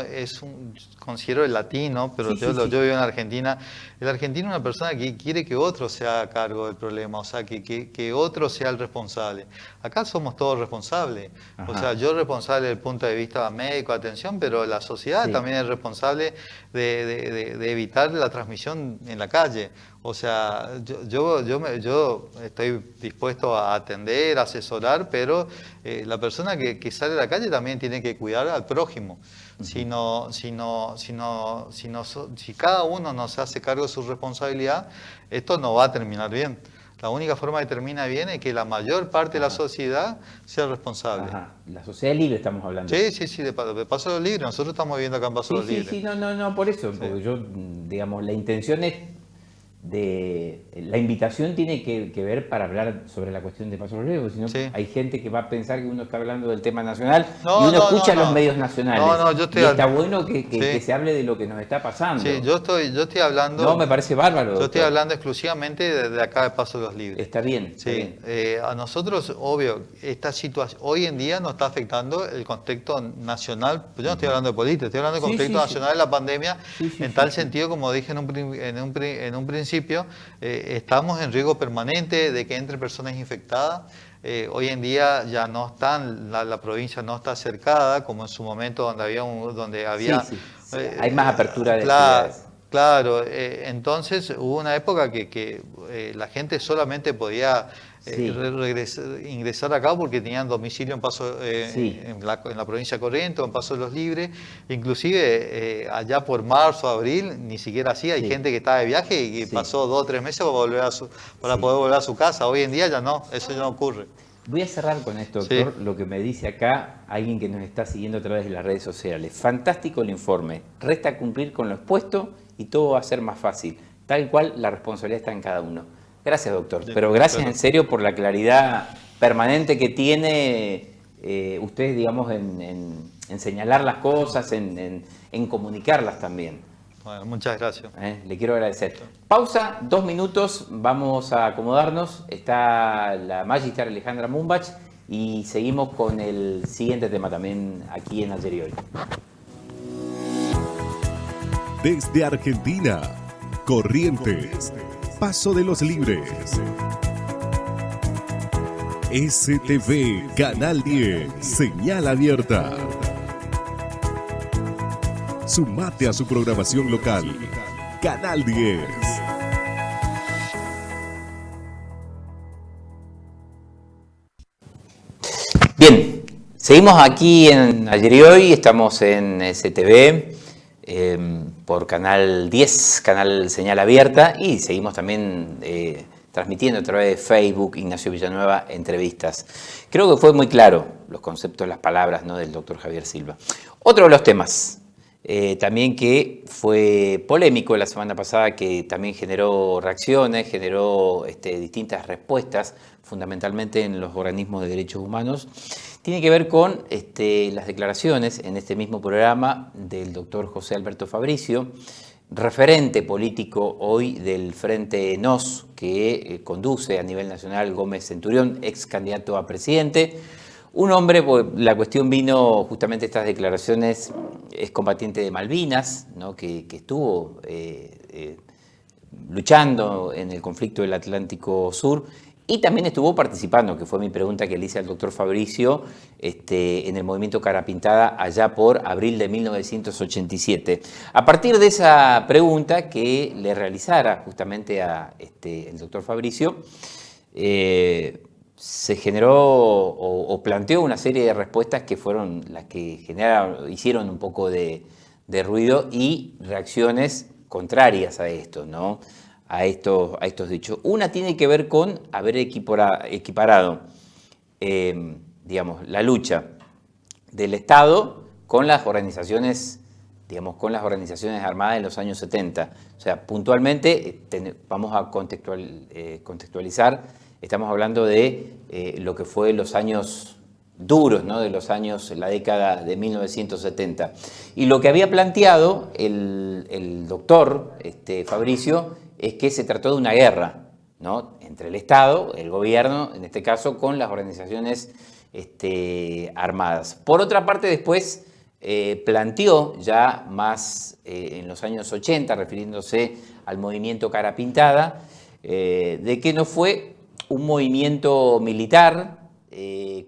considero el latino, pero yo vivo en Argentina. El argentino es una persona que quiere que otro se haga cargo del problema, o sea, que otro sea el responsable. Acá somos todos responsables. Ajá. O sea, yo responsable desde el punto de vista médico, atención, pero la sociedad también es responsable de evitar la transmisión en la calle. O sea, yo estoy dispuesto a atender, a asesorar, pero la persona que sale a la calle también tiene que cuidar al prójimo. Si cada uno no se hace cargo de su responsabilidad, esto no va a terminar bien. La única forma que termina bien es que la mayor parte de la sociedad sea responsable. Ajá. La sociedad libre estamos hablando. Sí, de Paso de los Libres. Nosotros estamos viviendo acá en Paso de los Libres. Sí, no, por eso. Porque yo, digamos, la intención es la invitación tiene que ver para hablar sobre la cuestión de Paso de los Libres, porque si no hay gente que va a pensar que uno está hablando del tema nacional y uno escucha los medios nacionales. Y está bueno que se hable de lo que nos está pasando. Sí, yo estoy hablando... No, me parece bárbaro. Yo estoy hablando exclusivamente de acá de Paso de los Libres. Está bien. Sí, a nosotros, obvio, esta situación hoy en día nos está afectando el contexto nacional. Yo no estoy hablando de política, estoy hablando del contexto nacional de la pandemia, en tal sentido, como dije en un principio, estamos en riesgo permanente de que entre personas infectadas. Hoy en día ya no están, la provincia no está cercada, como en su momento donde había hay más apertura de actividades. Claro, entonces hubo una época que la gente solamente podía ingresar acá porque tenían domicilio en la provincia de Corrientes o en Paso de los Libres. Inclusive allá por marzo, abril, ni siquiera así. Hay gente que estaba de viaje y pasó 2 o 3 meses para poder volver a su casa. Hoy en día ya no, eso ya no ocurre. Voy a cerrar con esto, doctor, lo que me dice acá alguien que nos está siguiendo a través de las redes sociales. Fantástico el informe. Resta cumplir con lo expuesto y todo va a ser más fácil. Tal cual, la responsabilidad está en cada uno. Gracias, doctor. Pero gracias en serio por la claridad permanente que tiene usted, digamos, en señalar las cosas, en comunicarlas también. Bueno, muchas gracias. Le quiero agradecer. Pausa, 2 minutos, vamos a acomodarnos. Está la Magister Alejandra Mumbach y seguimos con el siguiente tema también aquí en Ayer y Hoy. Desde Argentina, Corrientes, Paso de los Libres. STV, Canal 10, señal abierta. Sumate a su programación local. Canal 10. Bien, seguimos aquí en Ayer y Hoy, estamos en STV por Canal 10, Canal Señal Abierta, y seguimos también transmitiendo a través de Facebook, Ignacio Villanueva, entrevistas. Creo que fue muy claro los conceptos, las palabras, ¿no?, del doctor Javier Silva. Otro de los temas también que fue polémico la semana pasada, que también generó reacciones, generó distintas respuestas, fundamentalmente en los organismos de derechos humanos, tiene que ver con las declaraciones en este mismo programa del doctor José Alberto Fabricio, referente político hoy del Frente NOS, que conduce a nivel nacional Gómez Centurión, ex candidato a presidente. Un hombre, pues, la cuestión vino justamente estas declaraciones, es combatiente de Malvinas, ¿no?, que estuvo luchando en el conflicto del Atlántico Sur y también estuvo participando, que fue mi pregunta que le hice al doctor Fabricio, en el movimiento Cara Pintada allá por abril de 1987. A partir de esa pregunta que le realizara justamente a el doctor Fabricio, se generó o planteó una serie de respuestas que fueron las que hicieron un poco de ruido y reacciones contrarias a esto, ¿no?, a estos dichos. Una tiene que ver con haber equiparado, digamos, la lucha del Estado con las organizaciones, digamos, con las organizaciones armadas en los años 70. O sea, puntualmente, vamos a contextualizar. Estamos hablando de lo que fue los años duros, ¿no?, de la década de 1970. Y lo que había planteado el doctor Fabricio es que se trató de una guerra, ¿no?, entre el Estado, el gobierno, en este caso, con las organizaciones armadas. Por otra parte, después planteó ya más en los años 80, refiriéndose al movimiento Cara Pintada, de que no fue un movimiento militar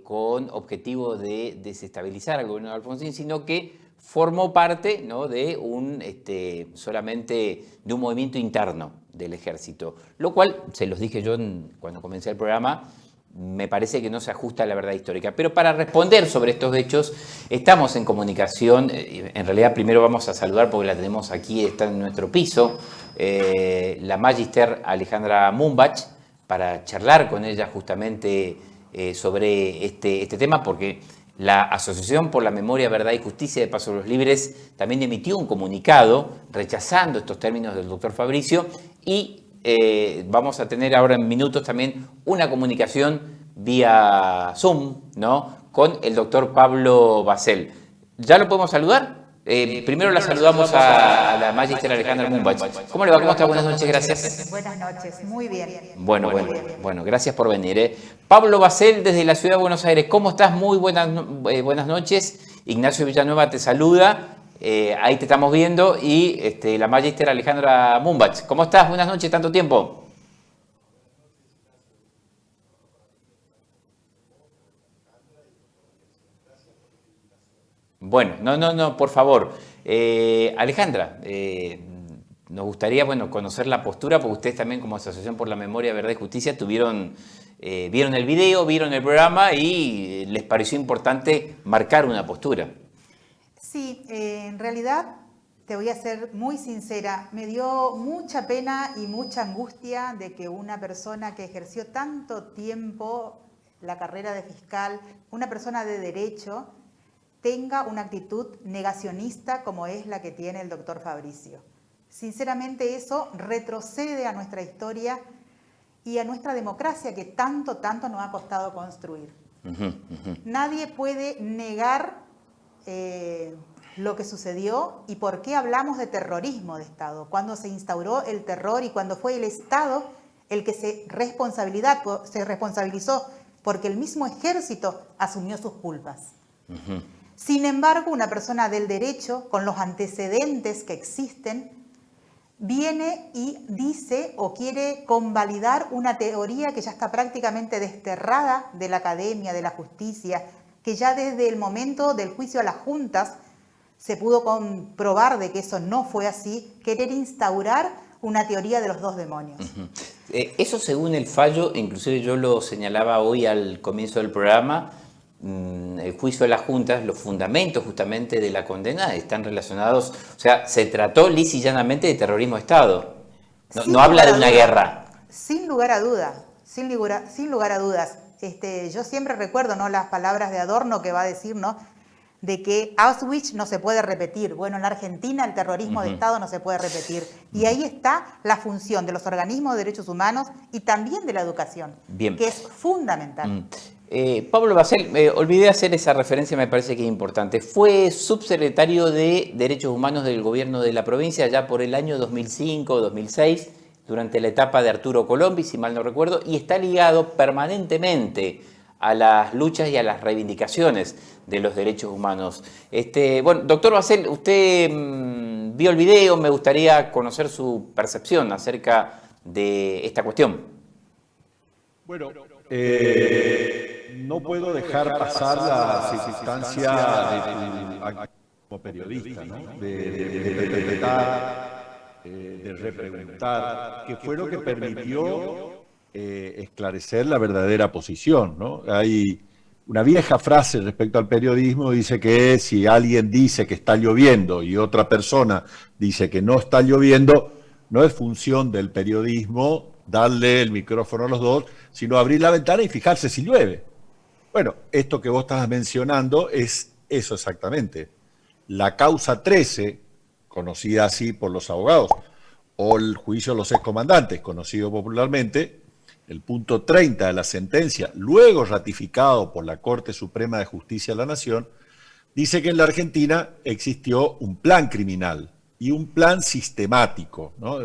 con objetivo de desestabilizar al gobierno de Alfonsín, sino que formó parte, ¿no?, de solamente de un movimiento interno del ejército, lo cual, se los dije yo cuando comencé el programa, me parece que no se ajusta a la verdad histórica. Pero para responder sobre estos hechos, estamos en comunicación. En realidad, primero vamos a saludar, porque la tenemos aquí, está en nuestro piso, la Magister Alejandra Mumbach, para charlar con ella justamente sobre este tema, porque la Asociación por la Memoria, Verdad y Justicia de Paso de los Libres también emitió un comunicado rechazando estos términos del doctor Fabricio, y vamos a tener ahora en minutos también una comunicación vía Zoom, ¿no?, con el doctor Pablo Basel. ¿Ya lo podemos saludar? Primero la saludamos a la Magister Alejandra Mumbach. ¿Cómo le va? ¿Cómo está? Buenas noches, gracias. Buenas noches, muy bien. Bueno, gracias por venir. Pablo Basel, desde la Ciudad de Buenos Aires, ¿cómo estás? Muy buenas noches. Ignacio Villanueva te saluda. Ahí te estamos viendo. Y la Magister Alejandra Mumbach. ¿Cómo estás? Buenas noches, tanto tiempo. Bueno, no, por favor. Alejandra, nos gustaría, conocer la postura, porque ustedes también, como Asociación por la Memoria, Verdad y Justicia, vieron el video, vieron el programa y les pareció importante marcar una postura. Sí, en realidad, te voy a ser muy sincera, me dio mucha pena y mucha angustia de que una persona que ejerció tanto tiempo la carrera de fiscal, una persona de derecho, tenga una actitud negacionista como es la que tiene el doctor Fabricio. Sinceramente, eso retrocede a nuestra historia y a nuestra democracia que tanto nos ha costado construir. Nadie puede negar lo que sucedió y por qué hablamos de terrorismo de Estado, cuando se instauró el terror y cuando fue el Estado el que se responsabilizó, porque el mismo ejército asumió sus culpas. Sin embargo, una persona del derecho, con los antecedentes que existen, viene y dice o quiere convalidar una teoría que ya está prácticamente desterrada de la academia, de la justicia, que ya desde el momento del juicio a las juntas se pudo comprobar de que eso no fue así, querer instaurar una teoría de los dos demonios. Eso, según el fallo, inclusive yo lo señalaba hoy al comienzo del programa, el juicio de las juntas, los fundamentos justamente de la condena están relacionados, o sea, se trató lis y llanamente de terrorismo de Estado. No habla de una guerra. Sin lugar a dudas. Yo siempre recuerdo, ¿no?, las palabras de Adorno, que va a decir, ¿no?, de que Auschwitz no se puede repetir. Bueno, en la Argentina el terrorismo de Estado no se puede repetir. Y ahí está la función de los organismos de derechos humanos y también de la educación, que es fundamental. Pablo Basel, olvidé hacer esa referencia, me parece que es importante. Fue subsecretario de Derechos Humanos del gobierno de la provincia ya por el año 2005-2006, durante la etapa de Arturo Colombi, si mal no recuerdo, y está ligado permanentemente a las luchas y a las reivindicaciones de los derechos humanos. Doctor Basel, usted vio el video, me gustaría conocer su percepción acerca de esta cuestión. Bueno, no puedo dejar pasar la circunstancia de tu como periodista, ¿no?, de interpretar, de repreguntar, que fue lo que permitió esclarecer la verdadera posición, ¿no? Hay una vieja frase respecto al periodismo, dice que si alguien dice que está lloviendo y otra persona dice que no está lloviendo, no es función del periodismo darle el micrófono a los dos, sino abrir la ventana y fijarse si llueve. Bueno, esto que vos estás mencionando es eso exactamente. La causa 13, conocida así por los abogados, o el juicio de los excomandantes, conocido popularmente, el punto 30 de la sentencia, luego ratificado por la Corte Suprema de Justicia de la Nación, dice que en la Argentina existió un plan criminal y un plan sistemático, ¿no?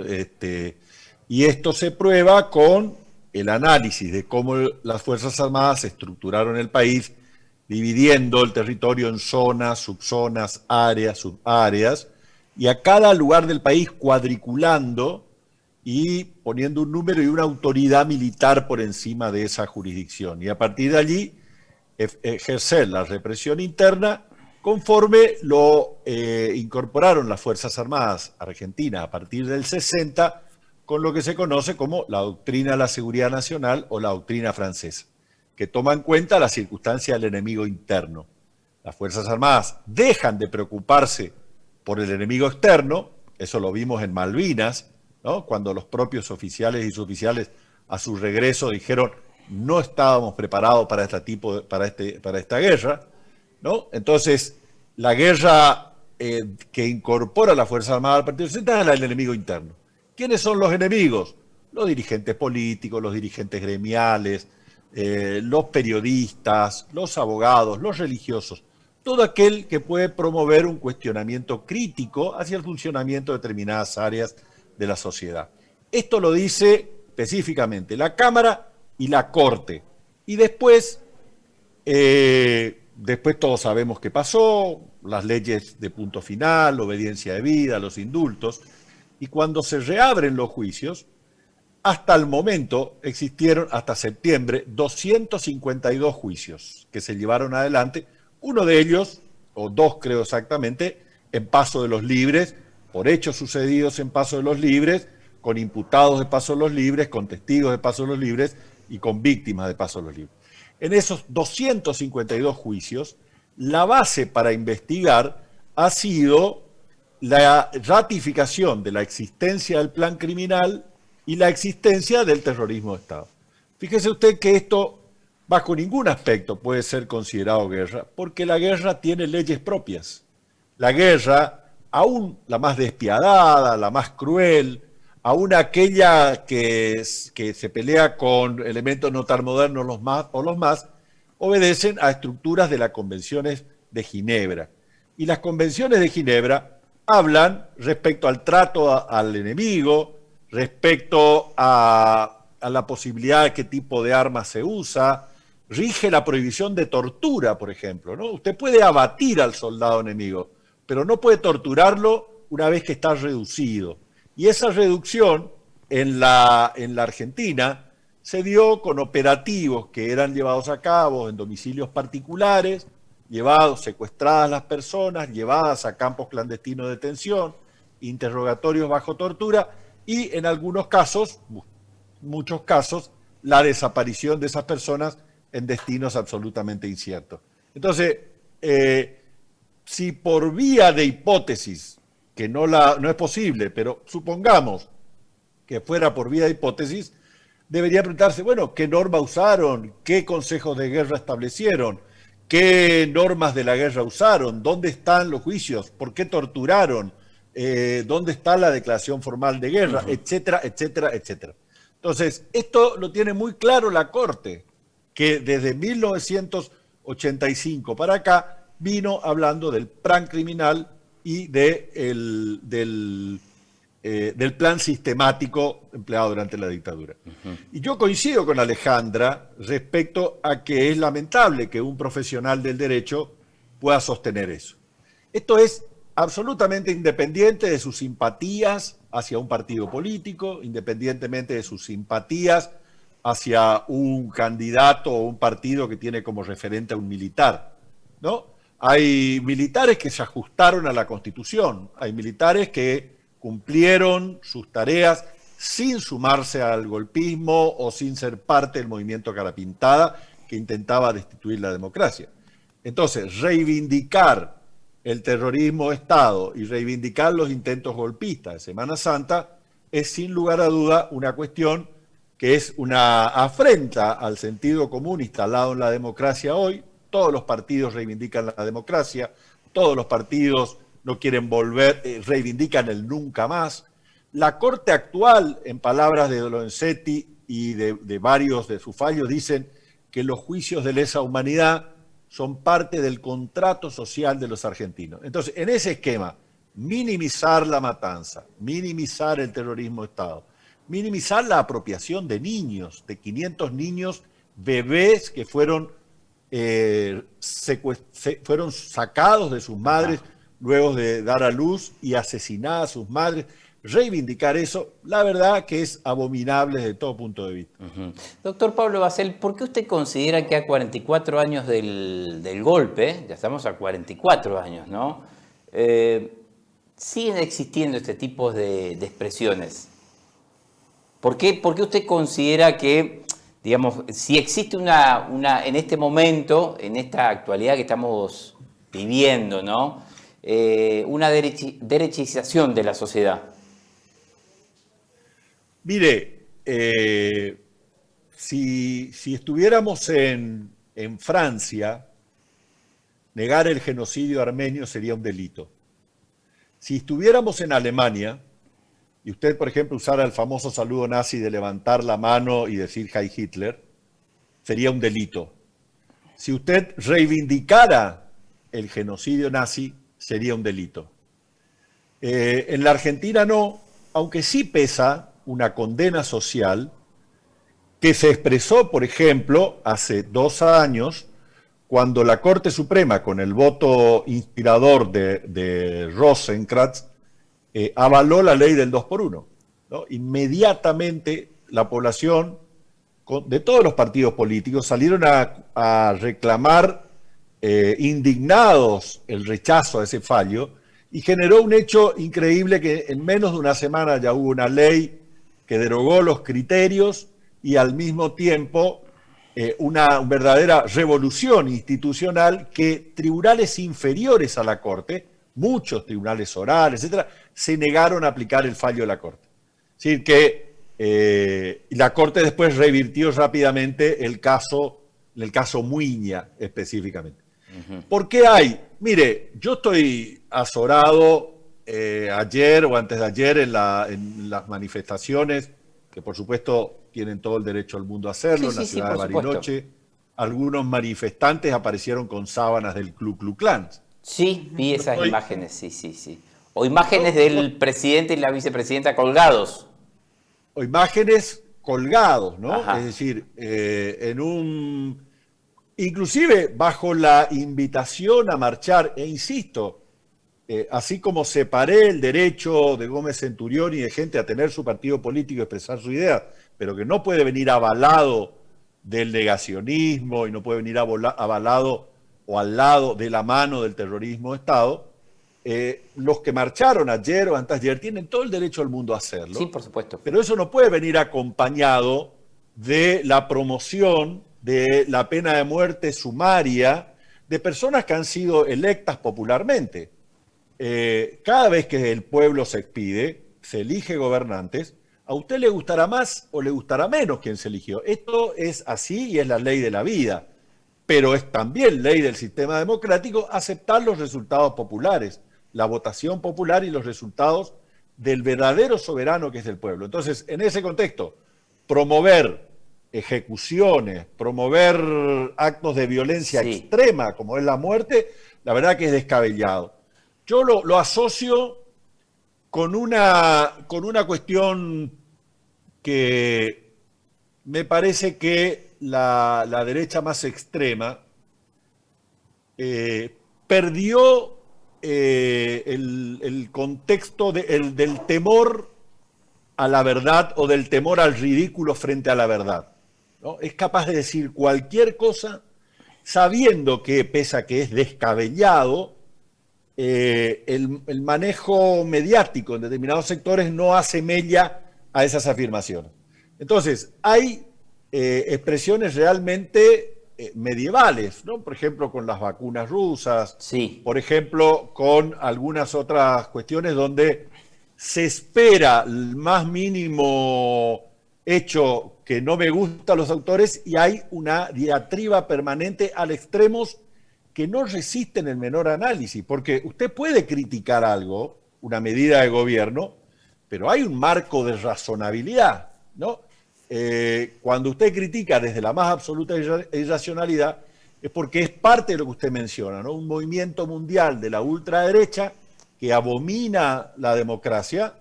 Y esto se prueba con el análisis de cómo las Fuerzas Armadas estructuraron el país dividiendo el territorio en zonas, subzonas, áreas, subáreas, y a cada lugar del país cuadriculando y poniendo un número y una autoridad militar por encima de esa jurisdicción. Y a partir de allí ejercer la represión interna conforme lo incorporaron las Fuerzas Armadas Argentinas a partir del 60 con lo que se conoce como la doctrina de la seguridad nacional o la doctrina francesa, que toma en cuenta la circunstancia del enemigo interno. Las Fuerzas Armadas dejan de preocuparse por el enemigo externo, eso lo vimos en Malvinas, ¿no? Cuando los propios oficiales y suboficiales a su regreso dijeron no estábamos preparados para esta guerra, ¿no? Entonces, la guerra que incorpora a las Fuerzas Armadas al Partido Central es la del enemigo interno. ¿Quiénes son los enemigos? Los dirigentes políticos, los dirigentes gremiales, los periodistas, los abogados, los religiosos, todo aquel que puede promover un cuestionamiento crítico hacia el funcionamiento de determinadas áreas de la sociedad. Esto lo dice específicamente la Cámara y la Corte. Y después todos sabemos qué pasó, las leyes de punto final, la obediencia debida, los indultos. Y cuando se reabren los juicios, hasta el momento existieron, hasta septiembre, 252 juicios que se llevaron adelante. Uno de ellos, o dos creo exactamente, en Paso de los Libres, por hechos sucedidos en Paso de los Libres, con imputados de Paso de los Libres, con testigos de Paso de los Libres y con víctimas de Paso de los Libres. En esos 252 juicios, la base para investigar ha sido la ratificación de la existencia del plan criminal y la existencia del terrorismo de Estado. Fíjese usted que esto bajo ningún aspecto puede ser considerado guerra, porque la guerra tiene leyes propias. La guerra, aún la más despiadada, la más cruel, aún aquella que se pelea con elementos no tan modernos los más, obedecen a estructuras de las convenciones de Ginebra. Y las convenciones de Ginebra hablan respecto al trato al enemigo, respecto a la posibilidad de qué tipo de armas se usa, rige la prohibición de tortura, por ejemplo, ¿no? Usted puede abatir al soldado enemigo, pero no puede torturarlo una vez que está reducido. Y esa reducción en la Argentina se dio con operativos que eran llevados a cabo en domicilios particulares, secuestradas las personas, llevadas a campos clandestinos de detención, interrogatorios bajo tortura y en algunos casos, muchos casos, la desaparición de esas personas en destinos absolutamente inciertos. Entonces, si por vía de hipótesis, que no es posible, pero supongamos que fuera por vía de hipótesis, debería preguntarse, bueno, ¿qué norma usaron? ¿Qué consejos de guerra establecieron? ¿Qué normas de la guerra usaron? ¿Dónde están los juicios? ¿Por qué torturaron? ¿Dónde está la declaración formal de guerra? Etcétera, etcétera, etcétera. Entonces, esto lo tiene muy claro la Corte, que desde 1985 para acá vino hablando del plan criminal y del plan sistemático empleado durante la dictadura. Y yo coincido con Alejandra respecto a que es lamentable que un profesional del derecho pueda sostener eso. Esto es absolutamente independiente de sus simpatías hacia un partido político, independientemente de sus simpatías hacia un candidato o un partido que tiene como referente a un militar, ¿no? Hay militares que se ajustaron a la Constitución, hay militares que cumplieron sus tareas sin sumarse al golpismo o sin ser parte del movimiento Carapintada que intentaba destituir la democracia. Entonces, reivindicar el terrorismo de Estado y reivindicar los intentos golpistas de Semana Santa es sin lugar a duda una cuestión que es una afrenta al sentido común instalado en la democracia hoy. Todos los partidos reivindican la democracia, todos los partidos no quieren reivindican el nunca más. La Corte actual, en palabras de Lorenzetti y de varios de sus fallos, dicen que los juicios de lesa humanidad son parte del contrato social de los argentinos. Entonces, en ese esquema, minimizar la matanza, minimizar el terrorismo de Estado, minimizar la apropiación de niños, de 500 niños, bebés que fueron fueron sacados de sus madres luego de dar a luz y asesinadas a sus madres. Reivindicar eso, la verdad que es abominable desde todo punto de vista. Doctor Pablo Basel, ¿por qué usted considera que a 44 años del golpe, ya estamos a 44 años, ¿no? Siguen existiendo este tipo de expresiones? ¿Por qué usted considera que, digamos, si existe en este momento, en esta actualidad que estamos viviendo, ¿no? Una derechización de la sociedad? Mire, si estuviéramos en Francia, negar el genocidio armenio sería un delito. Si estuviéramos en Alemania, y usted, por ejemplo, usara el famoso saludo nazi de levantar la mano y decir Heil Hitler, sería un delito. Si usted reivindicara el genocidio nazi, sería un delito. En la Argentina no, aunque sí pesa una condena social que se expresó, por ejemplo, hace 2 años, cuando la Corte Suprema, con el voto inspirador de Rosenkrantz, avaló la ley del 2x1, ¿no? Inmediatamente la población de todos los partidos políticos salieron a reclamar indignados el rechazo a ese fallo y generó un hecho increíble que en menos de una semana ya hubo una ley que derogó los criterios y al mismo tiempo una verdadera revolución institucional que tribunales inferiores a la Corte, muchos tribunales orales, etcétera, se negaron a aplicar el fallo de la Corte. Es decir, que la Corte después revirtió rápidamente el caso Muiña específicamente. ¿Por qué hay? Mire, yo estoy azorado ayer o antes de ayer en las manifestaciones, que por supuesto tienen todo el derecho del mundo a hacerlo, en la ciudad de Bariloche. Algunos manifestantes aparecieron con sábanas del Ku Klux Klan. Sí, vi esas imágenes, sí. O imágenes del presidente y la vicepresidenta colgados. O imágenes colgados, ¿no? Ajá. Es decir, inclusive bajo la invitación a marchar, e insisto, así como separé el derecho de Gómez Centurión y de gente a tener su partido político y expresar su idea, pero que no puede venir avalado del negacionismo y no puede venir avalado o al lado de la mano del terrorismo de Estado, los que marcharon ayer o anteayer tienen todo el derecho del mundo a hacerlo. Sí, por supuesto. Pero eso no puede venir acompañado de la promoción de la pena de muerte sumaria de personas que han sido electas popularmente. Cada vez que el pueblo se expide, se elige gobernantes, a usted le gustará más o le gustará menos quien se eligió. Esto es así y es la ley de la vida, pero es también ley del sistema democrático aceptar los resultados populares, la votación popular y los resultados del verdadero soberano que es el pueblo. Entonces, en ese contexto, promover ejecuciones, promover actos de violencia extrema como es la muerte, la verdad que es descabellado. Yo lo asocio con una cuestión que me parece que la derecha más extrema perdió el contexto del temor a la verdad o del temor al ridículo frente a la verdad, ¿no? Es capaz de decir cualquier cosa sabiendo que, pese a que es descabellado, el manejo mediático en determinados sectores no hace mella a esas afirmaciones. Entonces, hay expresiones realmente medievales, ¿no? Por ejemplo, con las vacunas rusas, por ejemplo, con algunas otras cuestiones donde se espera el más mínimo hecho que no me gusta a los autores y hay una diatriba permanente al extremos que no resisten el menor análisis, porque usted puede criticar algo, una medida de gobierno, pero hay un marco de razonabilidad, ¿no? Cuando usted critica desde la más absoluta irracionalidad, es porque es parte de lo que usted menciona, ¿no? Un movimiento mundial de la ultraderecha que abomina la democracia,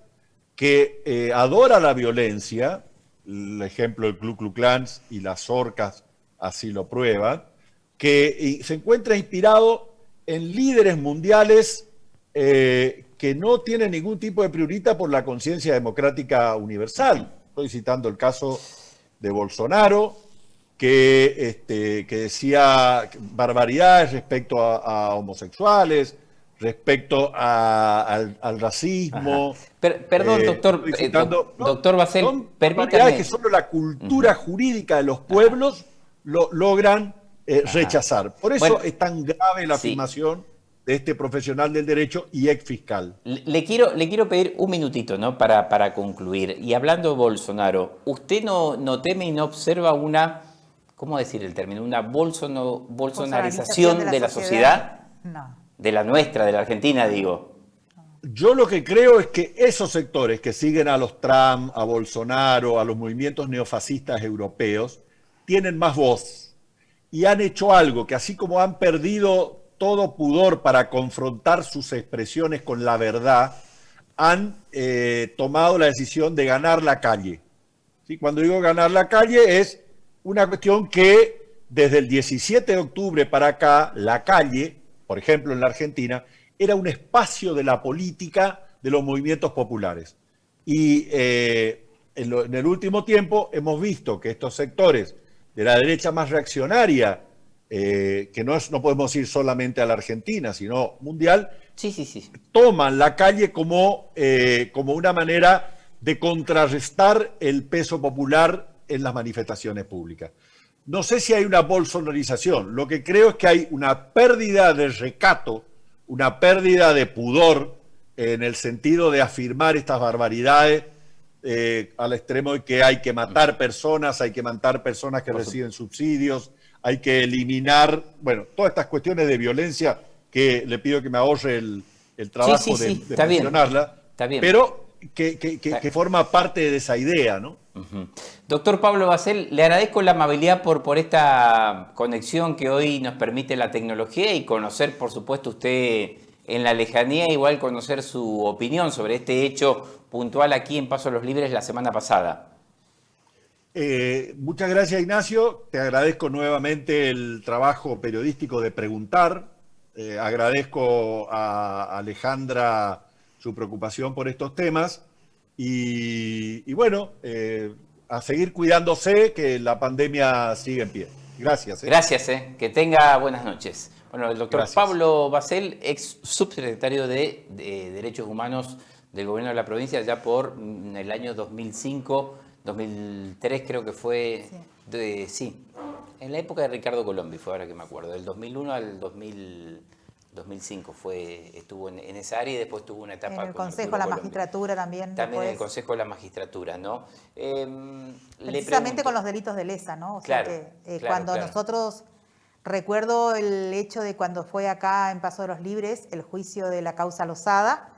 que adora la violencia, el ejemplo del Ku Klux Klan y las orcas así lo prueban, que se encuentra inspirado en líderes mundiales que no tienen ningún tipo de prioridad por la conciencia democrática universal. Estoy citando el caso de Bolsonaro, que decía barbaridades respecto a homosexuales, respecto al racismo. Perdón, doctor, doctor Bassel, permítame. Que solo la cultura jurídica de los pueblos lo logran rechazar. Por eso es tan grave la afirmación de este profesional del derecho y ex fiscal. Le quiero pedir un minutito, ¿no? para concluir. Y hablando de Bolsonaro, ¿usted no teme y no observa una, ¿cómo decir el término? Una bolsonarización de la sociedad? No. De la nuestra, de la Argentina, digo. Yo lo que creo es que esos sectores que siguen a los Trump, a Bolsonaro, a los movimientos neofascistas europeos, tienen más voz y han hecho algo que, así como han perdido todo pudor para confrontar sus expresiones con la verdad, han tomado la decisión de ganar la calle. ¿Sí? Cuando digo ganar la calle es una cuestión que desde el 17 de octubre para acá, la calle, por ejemplo en la Argentina, era un espacio de la política de los movimientos populares. Y en el último tiempo hemos visto que estos sectores de la derecha más reaccionaria, que no podemos ir solamente a la Argentina, sino mundial, toman la calle como una manera de contrarrestar el peso popular en las manifestaciones públicas. No sé si hay una bolsonarización, lo que creo es que hay una pérdida de recato, una pérdida de pudor en el sentido de afirmar estas barbaridades al extremo de que hay que matar personas, hay que matar personas que reciben subsidios, hay que eliminar, bueno, todas estas cuestiones de violencia que le pido que me ahorre el trabajo de mencionarla, pero que forma parte de esa idea, ¿no? Doctor Pablo Bassel, le agradezco la amabilidad por esta conexión que hoy nos permite la tecnología y conocer, por supuesto, usted en la lejanía, igual conocer su opinión sobre este hecho puntual aquí en Paso a los Libres la semana pasada. Muchas gracias, Ignacio. Te agradezco nuevamente el trabajo periodístico de preguntar. Agradezco a Alejandra su preocupación por estos temas. Y bueno, a seguir cuidándose, que la pandemia sigue en pie. Gracias. Gracias, que tenga buenas noches. Bueno, el doctor Gracias. Pablo Bassel, ex subsecretario de Derechos Humanos del Gobierno de la provincia, ya por el año 2005, 2003 creo que fue, en la época de Ricardo Colombi, fue ahora que me acuerdo, del 2001 al 2005 estuvo en esa área y después tuvo una etapa en el Consejo de la Magistratura también. También en el Consejo de la Magistratura, ¿no? Precisamente con los delitos de lesa, ¿no? O sea que cuando nosotros, recuerdo el hecho de cuando fue acá en Paso de los Libres, el juicio de la causa Lozada,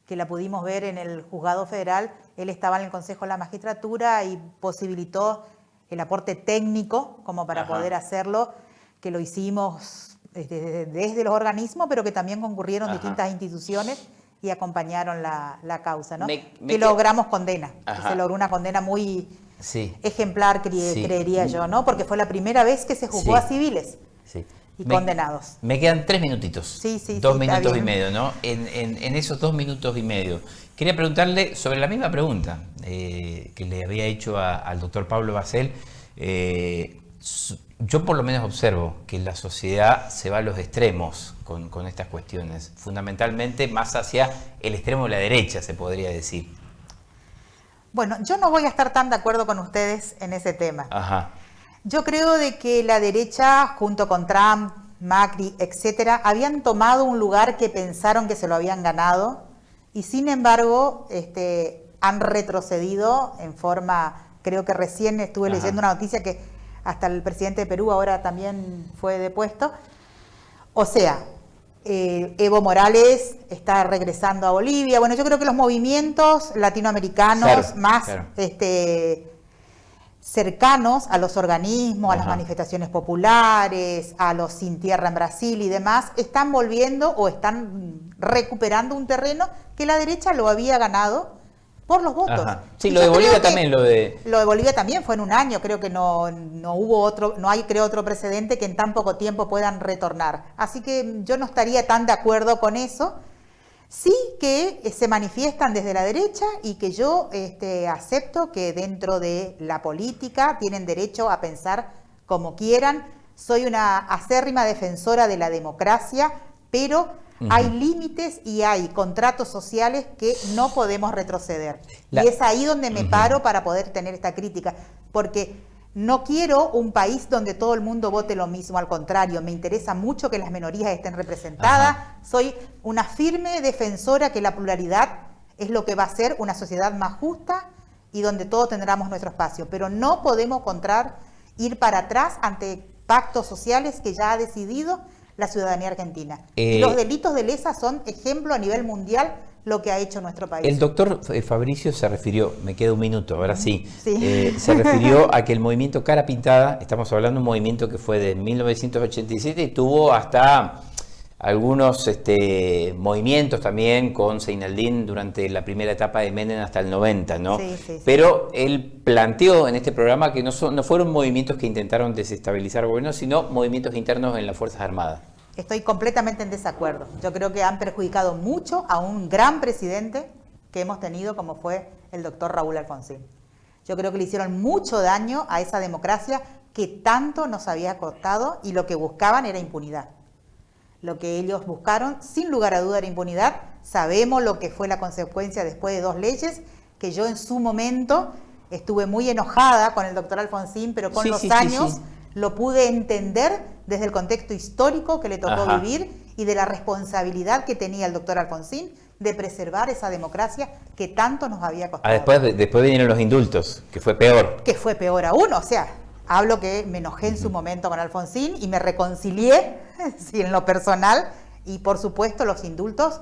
que la pudimos ver en el Juzgado Federal, él estaba en el Consejo de la Magistratura y posibilitó el aporte técnico como para poder hacerlo, que lo hicimos desde los organismos, pero que también concurrieron distintas instituciones y acompañaron la causa, ¿no? Que logramos condena, que se logró una condena muy ejemplar, creería yo, ¿no? Porque fue la primera vez que se juzgó a civiles y condenados. Me quedan 3 minutitos, 2 minutos y medio, ¿no? En esos 2 minutos y medio, quería preguntarle sobre la misma pregunta que le había hecho al doctor Pablo Bassel. Yo por lo menos observo que la sociedad se va a los extremos con estas cuestiones, fundamentalmente más hacia el extremo de la derecha, se podría decir. Bueno, yo no voy a estar tan de acuerdo con ustedes en ese tema. Yo creo de que la derecha, junto con Trump, Macri, etcétera, habían tomado un lugar que pensaron que se lo habían ganado y sin embargo han retrocedido en forma, creo que recién estuve leyendo una noticia que hasta el presidente de Perú ahora también fue depuesto. O sea, Evo Morales está regresando a Bolivia. Bueno, yo creo que los movimientos latinoamericanos cercanos a los organismos, a las manifestaciones populares, a los Sin Tierra en Brasil y demás, están volviendo o están recuperando un terreno que la derecha lo había ganado por los votos. Ajá. Sí, Y lo de yo creo Bolivia que también, lo de Bolivia también fue en un año, creo que no hubo otro, no hay creo otro precedente que en tan poco tiempo puedan retornar. Así que yo no estaría tan de acuerdo con eso. Sí que se manifiestan desde la derecha y que yo acepto que dentro de la política tienen derecho a pensar como quieran. Soy una acérrima defensora de la democracia, pero hay límites y hay contratos sociales que no podemos retroceder. Y es ahí donde me paro para poder tener esta crítica, porque no quiero un país donde todo el mundo vote lo mismo, al contrario, me interesa mucho que las minorías estén representadas. Soy una firme defensora que la pluralidad es lo que va a hacer una sociedad más justa y donde todos tendremos nuestro espacio, pero no podemos ir para atrás ante pactos sociales que ya ha decidido la ciudadanía argentina. Los delitos de lesa son ejemplo a nivel mundial lo que ha hecho nuestro país. El doctor Fabricio se refirió, me queda un minuto, ahora sí, se refirió a que el movimiento Cara Pintada, estamos hablando de un movimiento que fue de 1987 y tuvo hasta algunos movimientos también con Zeinaldín durante la primera etapa de Menem hasta el 90, ¿no? Sí. Pero él planteó en este programa que no fueron movimientos que intentaron desestabilizar el gobierno, sino movimientos internos en las Fuerzas Armadas. Estoy completamente en desacuerdo. Yo creo que han perjudicado mucho a un gran presidente que hemos tenido como fue el doctor Raúl Alfonsín. Yo creo que le hicieron mucho daño a esa democracia que tanto nos había costado y lo que buscaban era impunidad. Lo que ellos buscaron, sin lugar a duda, era impunidad. Sabemos lo que fue la consecuencia después de 2 leyes, que yo en su momento estuve muy enojada con el doctor Alfonsín, pero con los años lo pude entender desde el contexto histórico que le tocó vivir y de la responsabilidad que tenía el doctor Alfonsín de preservar esa democracia que tanto nos había costado. Después vinieron los indultos, que fue peor. Que fue peor aún, o sea, hablo que me enojé en su momento con Alfonsín y me reconcilié, sí, en lo personal, y por supuesto los indultos,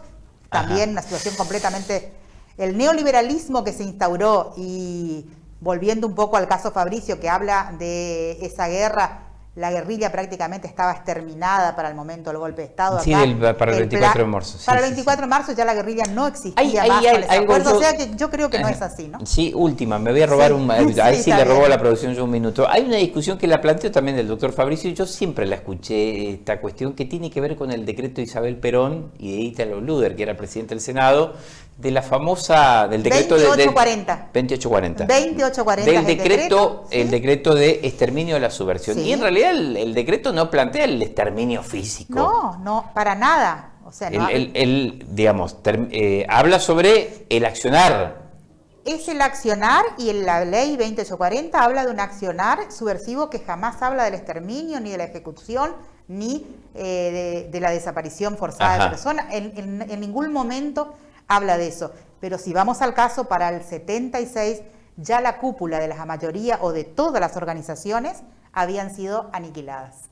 también una situación completamente... El neoliberalismo que se instauró y volviendo un poco al caso Fabricio, que habla de esa guerra, la guerrilla prácticamente estaba exterminada para el momento del golpe de Estado. Sí, para el 24 de marzo. Para el 24 de marzo ya la guerrilla no existía más con ese acuerdo, o sea que yo creo que no es así, ¿no? Sí, última, me voy a robar ahí sí le robó a la producción yo un minuto. Hay una discusión que la planteó también el doctor Fabricio, y yo siempre la escuché, esta cuestión que tiene que ver con el decreto de Isabel Perón y de Ítalo Luder, que era presidente del Senado, de la famosa, del decreto 2840. 2840. 2840 del decreto, el decreto de exterminio de la subversión. Sí. Y en realidad el decreto no plantea el exterminio físico. No, para nada. O sea, no habla sobre el accionar. Es el accionar, y la ley 2840 habla de un accionar subversivo que jamás habla del exterminio, ni de la ejecución, ni de la desaparición forzada de personas. En ningún momento habla de eso. Pero si vamos al caso, para el 76, ya la cúpula de la mayoría o de todas las organizaciones habían sido aniquiladas.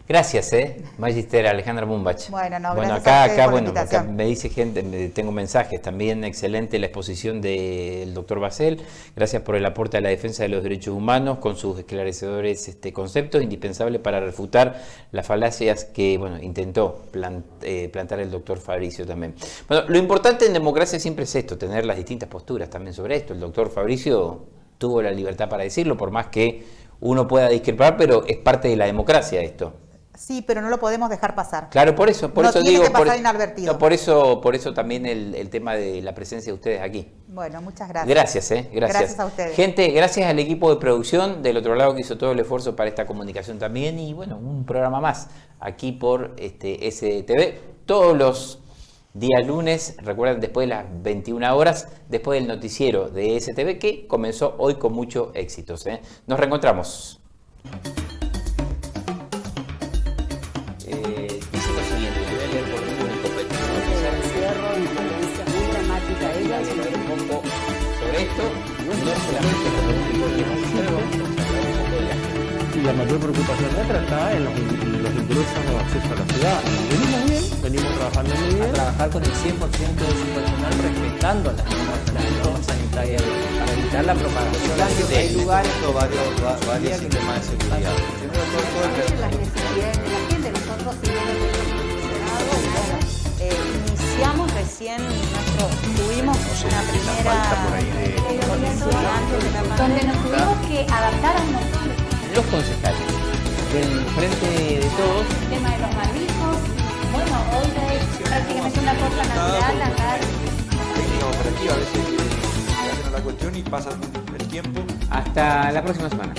Gracias, Magister Alejandra Mumbach. Bueno, acá me dice gente, tengo mensajes también, excelente la exposición del doctor Basel, gracias por el aporte a la defensa de los derechos humanos con sus esclarecedores conceptos, indispensable para refutar las falacias que intentó plantar el doctor Fabricio también. Bueno, lo importante en democracia siempre es esto, tener las distintas posturas también sobre esto. El doctor Fabricio tuvo la libertad para decirlo, por más que uno pueda discrepar, pero es parte de la democracia esto. Sí, pero no lo podemos dejar pasar. Claro, por eso no digo, tiene que pasar inadvertido. No, por eso también el tema de la presencia de ustedes aquí. Bueno, muchas gracias. Gracias, gracias. Gracias a ustedes. Gente, gracias al equipo de producción del otro lado que hizo todo el esfuerzo para esta comunicación también, y un programa más aquí por STV todos los días lunes, recuerden, después de las 21 horas, después del noticiero de STV que comenzó hoy con mucho éxito. Nos reencontramos. Dice lo siguiente, voy a leer por público, encierro y violencia muy dramática a ella. un poco sobre esto, no solamente por lo público que hemos hecho, vamos a hablar un poco de la gente. Y la mayor preocupación nuestra está en los ingresos o acceso a la ciudad. Venimos bien, venimos trabajando muy bien. A trabajar con el 100% de su personal respetando las normas sanitarias para evitar la propagación. Hay lugares o varios sistemas de seguridad. Las necesidades de la gente, nosotros si bien el Senado, iniciamos recién tuvimos una primera donde nos tuvimos que adaptar a un montón de cosas. Los concejales del Frente de Todos. El tema de los barbijos, bueno, hoy ya es prácticamente una cosa natural acá. Técnica operativa, a veces le hacen a la cuestión y pasan el tiempo. Hasta la próxima semana.